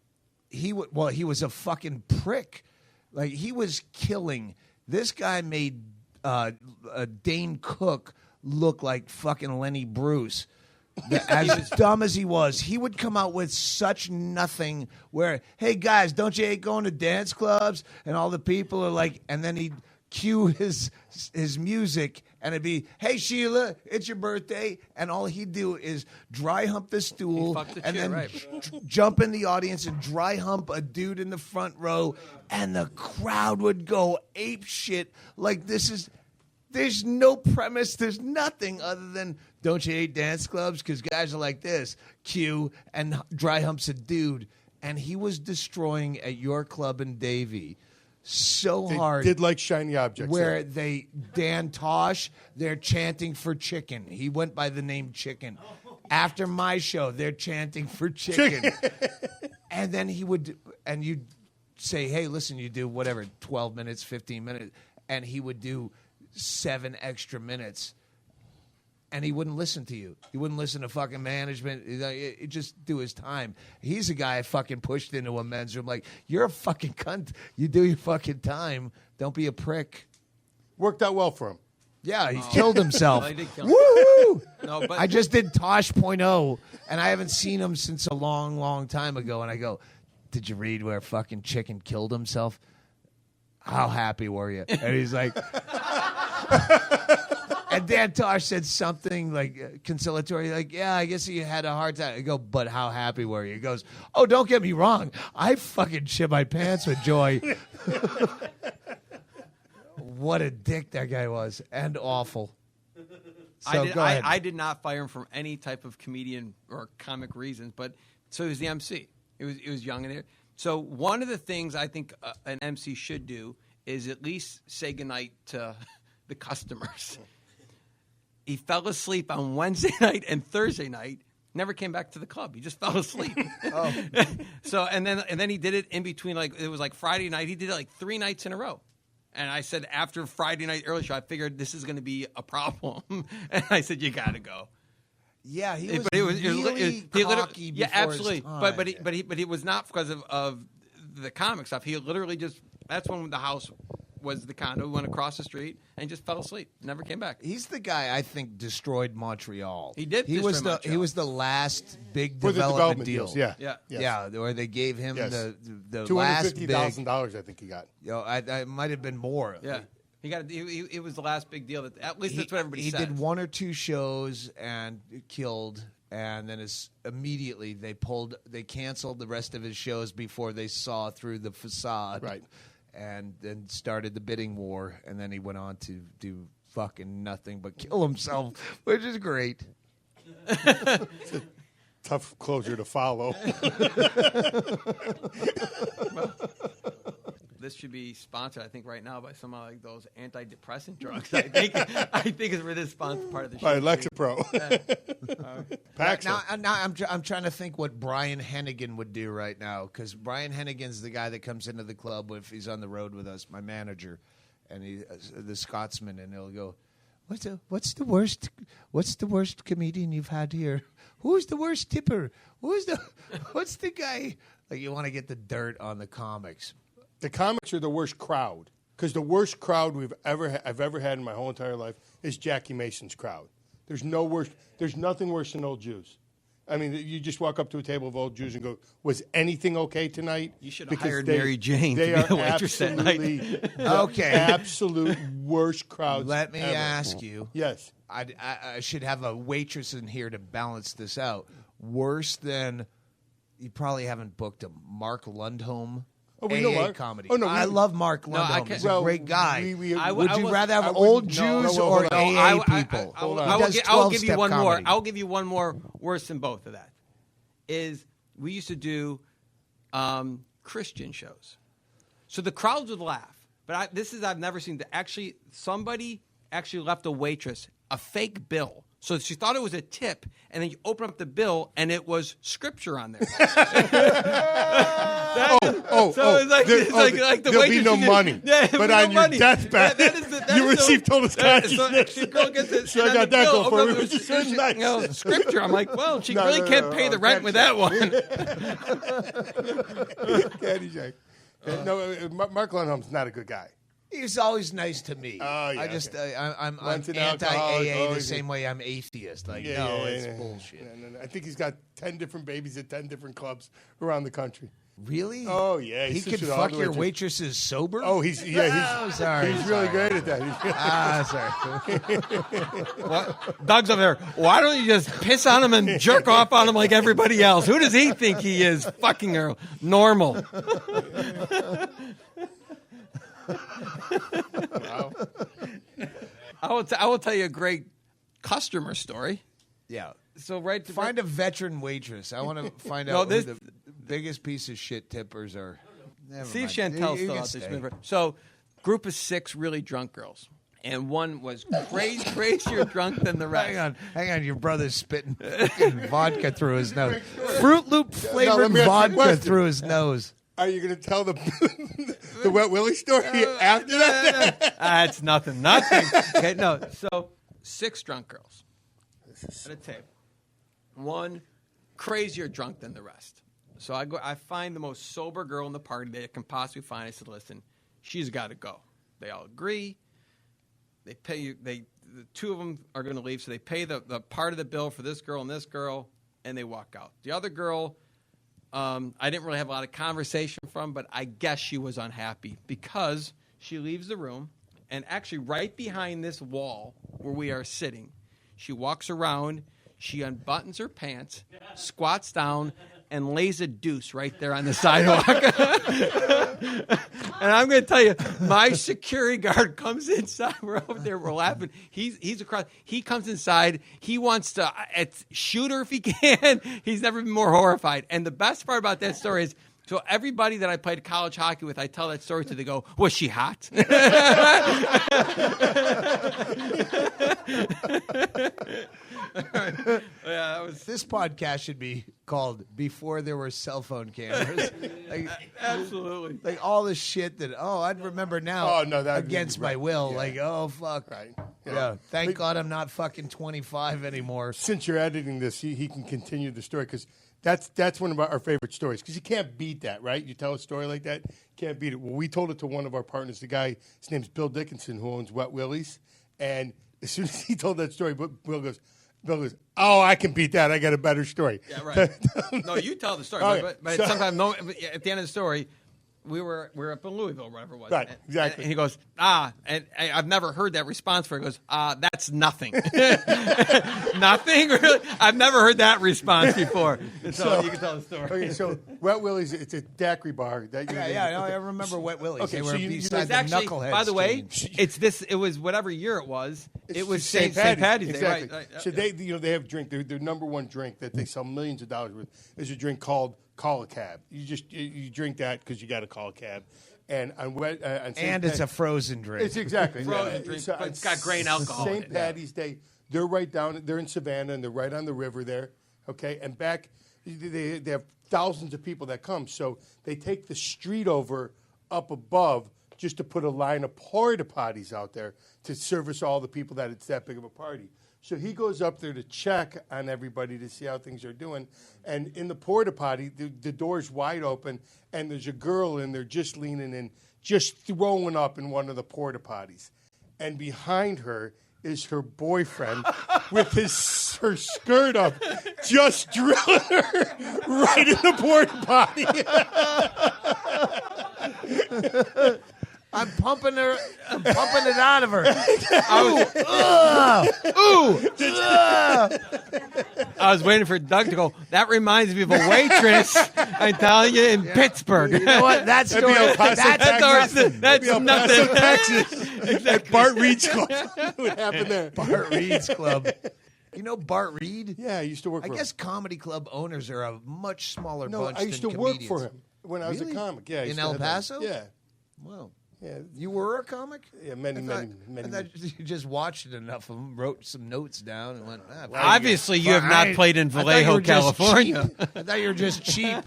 he was a fucking prick. Like he was killing. This guy made Dane Cook look like fucking Lenny Bruce. As dumb as he was, he would come out with such nothing where, hey guys, don't you hate going to dance clubs? And all the people are like, and then he'd cue his music and it'd be, hey Sheila, it's your birthday. And all he'd do is dry hump the stool He fucked the and chair, then right. jump in the audience and dry hump a dude in the front row. And the crowd would go ape shit like there's no premise. There's nothing other than don't you hate dance clubs? Because guys are like this. Cue and dry humps a dude. And he was destroying at your club in Davie so They hard. did like shiny objects. Where Dan Tosh, they're chanting for Chicken. He went by the name Chicken. After my show, they're chanting for Chicken. And then you'd say, hey, listen, you do whatever, 12 minutes, 15 minutes. And he would do 7 extra minutes. and he wouldn't listen to you. He wouldn't listen to fucking management. He just do his time. He's a guy I fucking pushed into a men's room. Like, you're a fucking cunt. You do your fucking time. Don't be a prick. Worked out well for him. Yeah, he killed himself. No, he did kill Woo! No, but I just did Tosh.0, and I haven't seen him since a long, long time ago. And I go, did you read where fucking Chicken killed himself? How happy were you? And he's like... And Dan Tosh said something like conciliatory, like, yeah, I guess he had a hard time. I go, but how happy were you? He goes, oh, don't get me wrong. I fucking shit my pants with joy. What a dick that guy was, and awful. So go ahead. I did not fire him for any type of comedian or comic reasons, but so he was the MC. It was young in there. So one of the things I think an MC should do is at least say goodnight to the customers. He fell asleep on Wednesday night and Thursday night. Never came back to the club. He just fell asleep. So and then he did it in between. Like it was like Friday night. He did it like 3 nights in a row. And I said after Friday night early show, I figured this is going to be a problem. And I said you got to go. Yeah, he was really cocky yeah, before absolutely. his time. But it was not because of the comic stuff. He literally just that's when the house was the condo. We went across the street and just fell asleep. Never came back. He's the guy I think destroyed Montreal. He did. He was Montreal. He was the last big For the development development deal. deals, yeah. Yeah. Yes. Yeah, where they gave him Yes. the last big. $250,000, I think he got. I might have been more. Yeah. He got. It was the last big deal. At least that's what everybody He says. did 1 or 2 shows and killed. And then immediately they canceled the rest of his shows before they saw through the facade. Right. And then started the bidding war. And then he went on to do fucking nothing but kill himself, which is great. Tough closure to follow. This should be sponsored, I think, right now by some like those antidepressant drugs. I think is where this sponsor part of the show. By Lexapro. Now I'm trying to think what Brian Hennigan would do right now, because Brian Hennigan's the guy that comes into the club if he's on the road with us, my manager, and he the Scotsman, and he'll go, what's the worst comedian you've had here? Who's the worst tipper? What's the guy? Like, you want to get the dirt on the comics. The comics are the worst crowd, because the worst crowd I've ever had in my whole entire life is Jackie Mason's crowd. There's nothing worse than old Jews. I mean, you just walk up to a table of old Jews and go, "Was anything okay tonight?" You should have hired Mary Jane. They to be are a waitress that absolutely night. the absolute worst crowds. Let me ever. ask you. Yes. I should have a waitress in here to balance this out. Worse than, you probably haven't booked him, Mark Lundholm. Oh, we know AA Mark. comedy. Oh, no, I love Mark Lundholm. He's a great guy. Would you rather have old Jews or AA people? I'll give you one more. I'll give you one more worse than both of that. Is we used to do Christian shows, so the crowds would laugh. But I've never seen that. Somebody actually left a waitress a fake bill. So she thought it was a tip, and then you open up the bill, and it was scripture on there. There'll be no money. Yeah, but on your deathbed, you receive total consciousness. So I got that going for you. It's nice. Scripture. I'm like, well, she really can't pay the rent with that one. Candy Jack. No, Mark Lundholm's not a good guy. He's always nice to me. Oh, yeah, I'm Once an anti-AA alcoholic, the same way I'm atheist. Like, it's bullshit. No. I think he's got 10 different babies at 10 different clubs around the country. Really? Oh, yeah. He could fuck your waitresses sober? Oh, he's sorry. He's really great at that. Sorry. What? Doug's over there. Why don't you just piss on him and jerk off on him like everybody else? Who does he think he is? Fucking her normal. Wow. I will tell you a great customer story. Yeah. So find a veteran waitress. I want to find out who the biggest piece of shit tippers are. See if Chantel's still out there. So, group of 6 really drunk girls. And one was crazier drunk than the rest. Hang on. Your brother's spitting vodka through his nose. Fruit Loop flavored vodka through his nose. Are you going to tell the Wet Willie story after that? It's nothing. Okay, no. So 6 drunk girls. at a table. One crazier drunk than the rest. So I find the most sober girl in the party that I can possibly find. I said, listen, she's got to go. They all agree. They pay you. The two of them are going to leave, so they pay the part of the bill for this girl, and they walk out. The other girl, I didn't really have a lot of conversation from, but I guess she was unhappy because she leaves the room, and actually right behind this wall where we are sitting, she walks around, she unbuttons her pants, squats down, and lays a deuce right there on the sidewalk. And I'm going to tell you, my security guard comes inside. We're over there. We're laughing. He's across. He comes inside. He wants to shoot her if he can. He's never been more horrified. And the best part about that story is, so everybody that I played college hockey with, I tell that story to. They go, was she hot? Yeah, This podcast should be called "Before There Were Cell Phone Cameras." Absolutely. Like all the shit that I'd remember now. Oh, no, that'd be against my right. will. Yeah. Like fuck. Right. Yeah. Thank God I'm not fucking 25 anymore. Since you're editing this, he can continue the story because that's one of our favorite stories because you can't beat that, right? You tell a story like that, can't beat it. Well, we told it to one of our partners, the guy, his name's Bill Dickinson, who owns Wet Willie's, and as soon as he told that story, Bill goes, oh, I can beat that. I got a better story. Yeah, right. No, you tell the story. Okay. But So- sometimes, at the end of the story, we were up in Louisville, whatever it was. Right, exactly. And he goes, and I've never heard that response for it. He goes, that's nothing. Nothing? Really? I've never heard that response before. So you can tell the story. Okay, so Wet Willie's, it's a daiquiri bar. I remember Wet Willie's. Okay, They were so you- beside It's the actually, Knuckleheads by the way, change. it was whatever year it was. It was St. St. Patty's Day. Exactly. Right. So they have a drink. Their number one drink that they sell millions of dollars with is a drink called Call a Cab. You drink that because you got to call a cab. And on St. And it's a frozen drink. It's exactly Frozen drink, but it's got grain alcohol in St. it. Patty's Day, they're right down. They're in Savannah, and they're right on the river there. Okay, and back, they have thousands of people that come. So they take the street over up above just to put a line of porta potties out there to service all the people that it's that big of a party. So he goes up there to check on everybody to see how things are doing. And in the porta potty, the door's wide open, and there's a girl in there just leaning in, just throwing up in one of the porta potties. And behind her is her boyfriend with her skirt up, just drilling her right in the porta potty. I'm pumping it out of her. I was waiting for Doug to go, that reminds me of a waitress, I'm telling you, in Pittsburgh. You know what? That story. El Paso, Texas. That's El nothing. Paso, Texas. At Bart Reed's Club. What happened there? Bart Reed's Club. You know Bart Reed? Yeah, I used to work I for guess him. comedy club owners are a much smaller No, bunch I used to than work comedians. for him when I was Really? a comic. Yeah, I used In to El have that. Paso? Yeah. Wow. Yeah. You were a comic? Yeah, many. I thought you just watched enough of them, wrote some notes down, and went, Obviously, you have not played in Vallejo, California. I thought you were just cheap.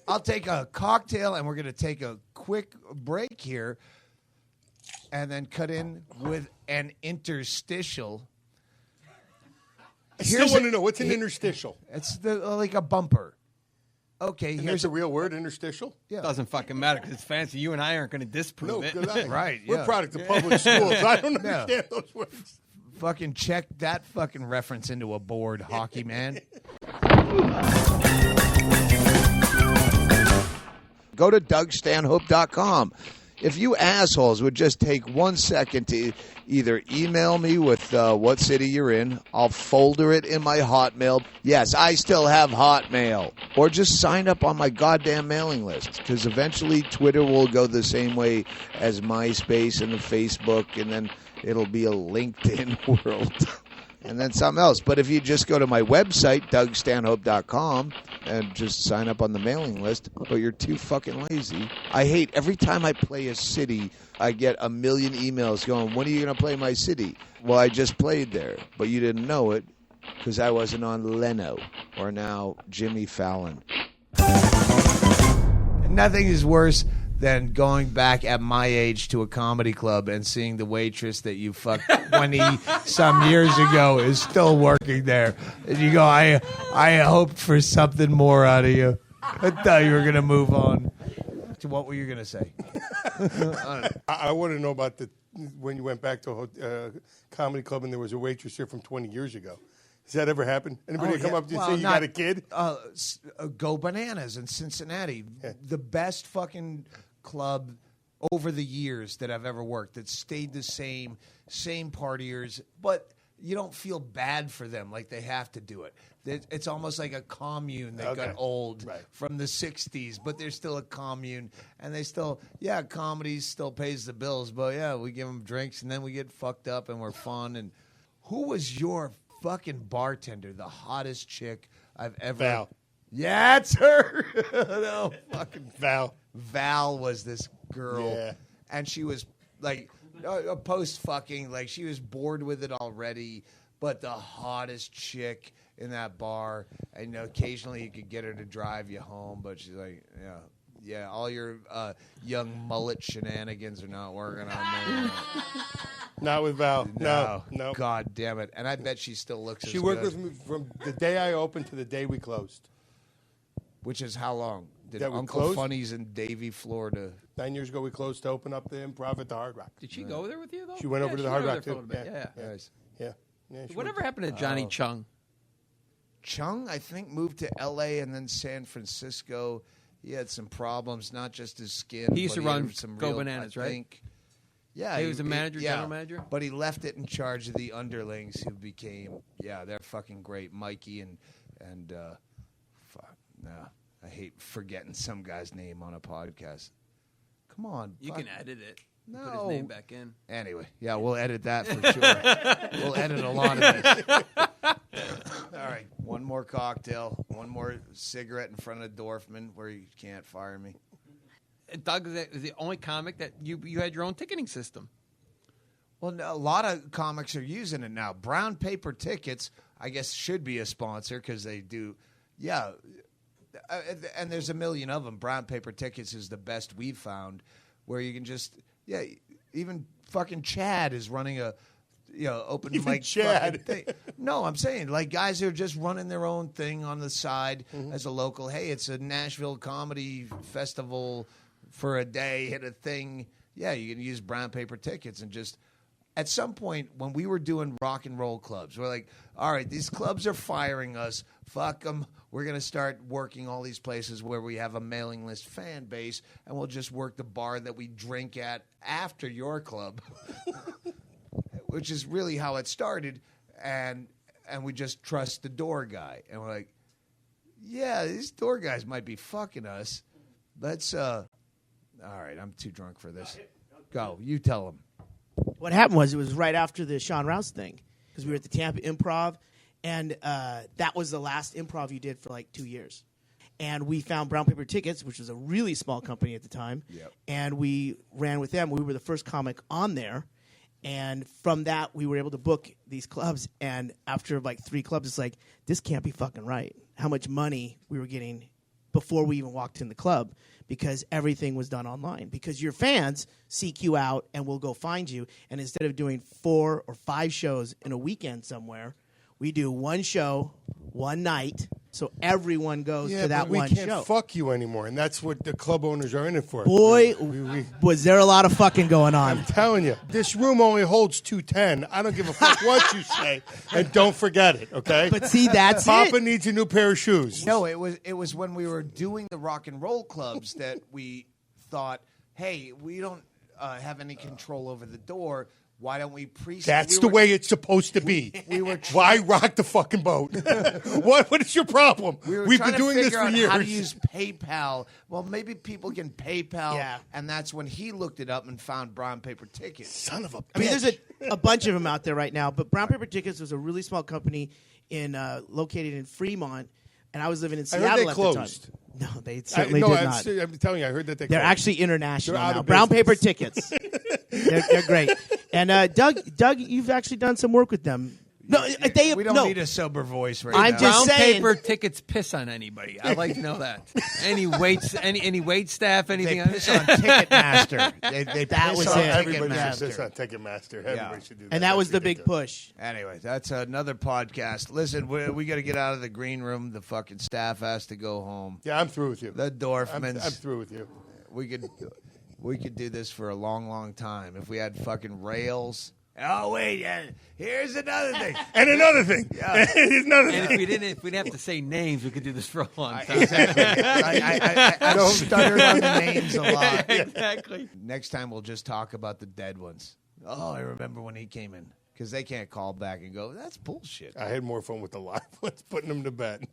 I'll take a cocktail, and we're going to take a quick break here, and then cut in with an interstitial. I still want to know, what's an interstitial? It's like a bumper. Okay, And here's that's a real word, interstitial? Yeah. Doesn't fucking matter because it's fancy. You and I aren't going to disprove No, it. good eye. Right, We're yeah. product of public schools. I don't Yeah. understand those words. fucking check that fucking reference into a board, hockey man. Go to DougStanhope.com. If you assholes would just take 1 second to either email me with what city you're in, I'll folder it in my Hotmail. Yes, I still have Hotmail. Or just sign up on my goddamn mailing list, because eventually Twitter will go the same way as MySpace and the Facebook, and then it'll be a LinkedIn world. And then something else. But if you just go to my website, DougStanhope.com, and just sign up on the mailing list, but you're too fucking lazy. I hate every time I play a city, I get a million emails going, when are you going to play my city? Well, I just played there, but you didn't know it because I wasn't on Leno or now Jimmy Fallon. Nothing is worse than going back at my age to a comedy club and seeing the waitress that you fucked 20-some years ago is still working there. And you go, I hoped for something more out of you. I thought you were going to move on. What were you going to say? I want to know about when you went back to a comedy club and there was a waitress here from 20 years ago. Has that ever happened? Anybody come up to you and say you got a kid? Go Bananas in Cincinnati. Yeah. The best fucking club over the years that I've ever worked that stayed the same partiers, but you don't feel bad for them like they have to do it. It's almost like a commune that got old from the 60s, but they're still a commune. And they still, comedy still pays the bills, but we give them drinks and then we get fucked up and we're fun. And who was your fucking bartender, the hottest chick I've ever... Val. Yeah, it's her. No, fucking Val. Val was this girl. Yeah. And she was like... post-fucking, like she was bored with it already, but the hottest chick in that bar. And occasionally you could get her to drive you home, but she's like, all your young mullet shenanigans are not working on me. Not with Val. No. God damn it. And I bet she still looks She worked with me from the day I opened to the day we closed. Which is how long? Did That we Uncle closed? Funny's in Davie, Florida... 9 years ago, we closed to open up the Improv at the Hard Rock. Did she go there with you, though? She went over to the Hard Rock, for a too. little bit. Yeah. Nice. Yeah. Whatever happened to Johnny Chung? Chung, I think, moved to L.A. and then San Francisco. He had some problems, not just his skin. He used to but run some Go real, Bananas, I right? think. Yeah. He was a manager, general manager? But he left it in charge of the underlings who became, they're fucking great. Mikey and I hate forgetting some guy's name on a podcast. Come on. You can edit it. No. Put his name back in. Anyway, we'll edit that for sure. We'll edit a lot of this. All right, one more cocktail, one more cigarette in front of Dorfman where you can't fire me. Doug is the only comic that you had your own ticketing system. Well, no, a lot of comics are using it now. Brown Paper Tickets, I guess, should be a sponsor because they do. Yeah. And there's a million of them. Brown Paper Tickets is the best we've found, where you can just even fucking Chad is running a open Even mic Chad. thing. No, I'm saying like guys who are just running their own thing on the side as a local. Hey, it's a Nashville comedy festival for a day, hit a thing. Yeah, you can use Brown Paper Tickets and just. At some point, when we were doing rock and roll clubs, we're like, all right, these clubs are firing us. Fuck them. We're going to start working all these places where we have a mailing list fan base, and we'll just work the bar that we drink at after your club, which is really how it started. And we just trust the door guy. And we're like, yeah, these door guys might be fucking us. Let's, all right, I'm too drunk for this. Go. You tell them. What happened was it was right after the Sean Rouse thing because we were at the Tampa Improv, and that was the last improv you did for like 2 years. And we found Brown Paper Tickets, which was a really small company at the time, and we ran with them. We were the first comic on there, and from that we were able to book these clubs. And after like 3 clubs, it's like, this can't be fucking right. How much money we were getting before we even walked in the club, because everything was done online. Because your fans seek you out and will go find you. And instead of doing 4 or 5 shows in a weekend somewhere, we do 1 show, 1 night, so everyone goes to that one show. We can't fuck you anymore, and that's what the club owners are in it for. Boy, was there a lot of fucking going on. I'm telling you, this room only holds 210. I don't give a fuck what you say, and don't forget it, okay? But see, that's Papa it. needs a new pair of shoes. No, it was when we were doing the rock and roll clubs that we thought, hey, we don't have any control over the door. Why don't we That's the way it's supposed to be. Why rock the fucking boat? What is your problem? We've been doing this for years. How to use PayPal. Well, maybe people can PayPal. Yeah. And that's when he looked it up and found Brown Paper Tickets. Son of a bitch. I mean, there's a bunch of them out there right now, but Brown Paper Tickets was a really small company located in Fremont, and I was living in Seattle I heard they at closed. the time. No, they certainly did not. I'm telling you, I heard that They're closed. actually international They're out now. of Brown business. Paper Tickets. They're great. And Doug, you've actually done some work with them. No, We don't need a sober voice right now. I'm just Brown saying. paper tickets piss on anybody. I'd like to know that. Any wait staff, anything. They piss on Ticketmaster. They That piss was on it. Everybody Ticketmaster. should piss on Ticketmaster. Everybody should do that. And that was That's the big ridiculous. push. Anyway, that's another podcast. Listen, we got to get out of the green room. The fucking staff has to go home. Yeah, I'm through with you. The Dorfmans. I'm through with you. We could do this for a long, long time if we had fucking rails. Oh wait, here's another thing. And another thing. Yeah. Here's another And thing. if we didn't have to say names, we could do this for a long time. Exactly. I stuttered on the names a lot. Exactly. Next time we'll just talk about the dead ones. Oh, I remember when he came in because they can't call back and go, "That's bullshit." I had more fun with the live ones, putting them to bed.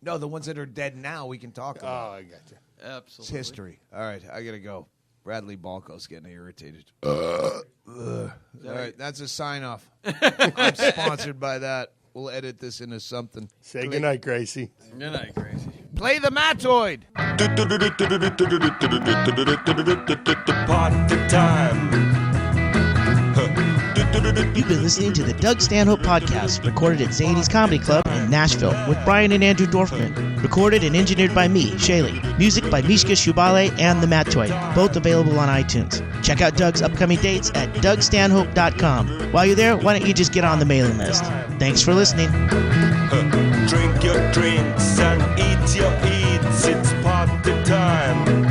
No, the ones that are dead now we can talk about. Oh, I got you. It's Absolutely. history. All right, I gotta go. Bradley Balco's getting irritated. All right, that's a sign off. I'm sponsored by that. We'll edit this into something. Say goodnight, Gracie. You're not crazy. Play the Matoid. Party time. You've been listening to the Doug Stanhope Podcast, recorded at Zanies Comedy Club in Nashville with Brian and Andrew Dorfman. Recorded and engineered by me, Shaylee. Music by Mishka Shubale and The Matoid, both available on iTunes. Check out Doug's upcoming dates at dougstanhope.com. While you're there, why don't you just get on the mailing list? Thanks for listening. Drink your drinks and eat your eats. It's party time.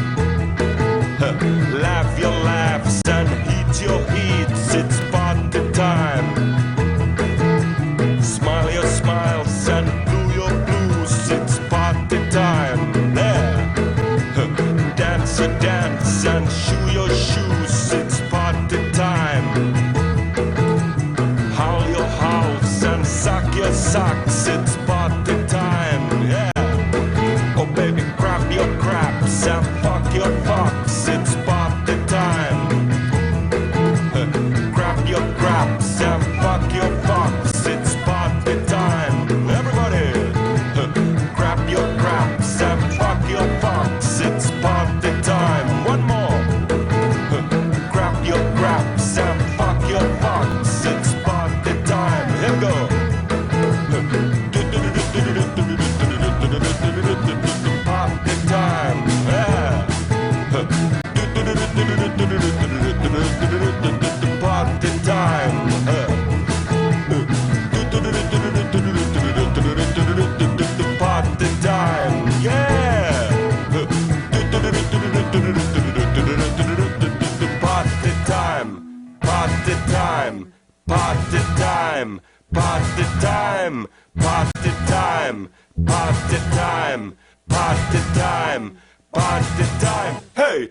Laugh your laughs and eat your eats. It's party time. Smile your smiles and blue your blues. It's party time. There. Dance your dance and shoe your shoes. It's party time. Howl your howls and suck your socks. It's party time. Yeah. Oh baby, grab your craps and fuck your fox. It's party time. Grab your craps and fuck your fox. It's party time. Everybody, grab your craps and fuck your fox. It's party time. One more. Grab your craps and fuck your fox. It's party time. Here we go. Party time. Yeah. Party time. Party time. Yeah. Party time. Party time. Party time. Party time. Party time. Party time. Party time. Party time. Hey.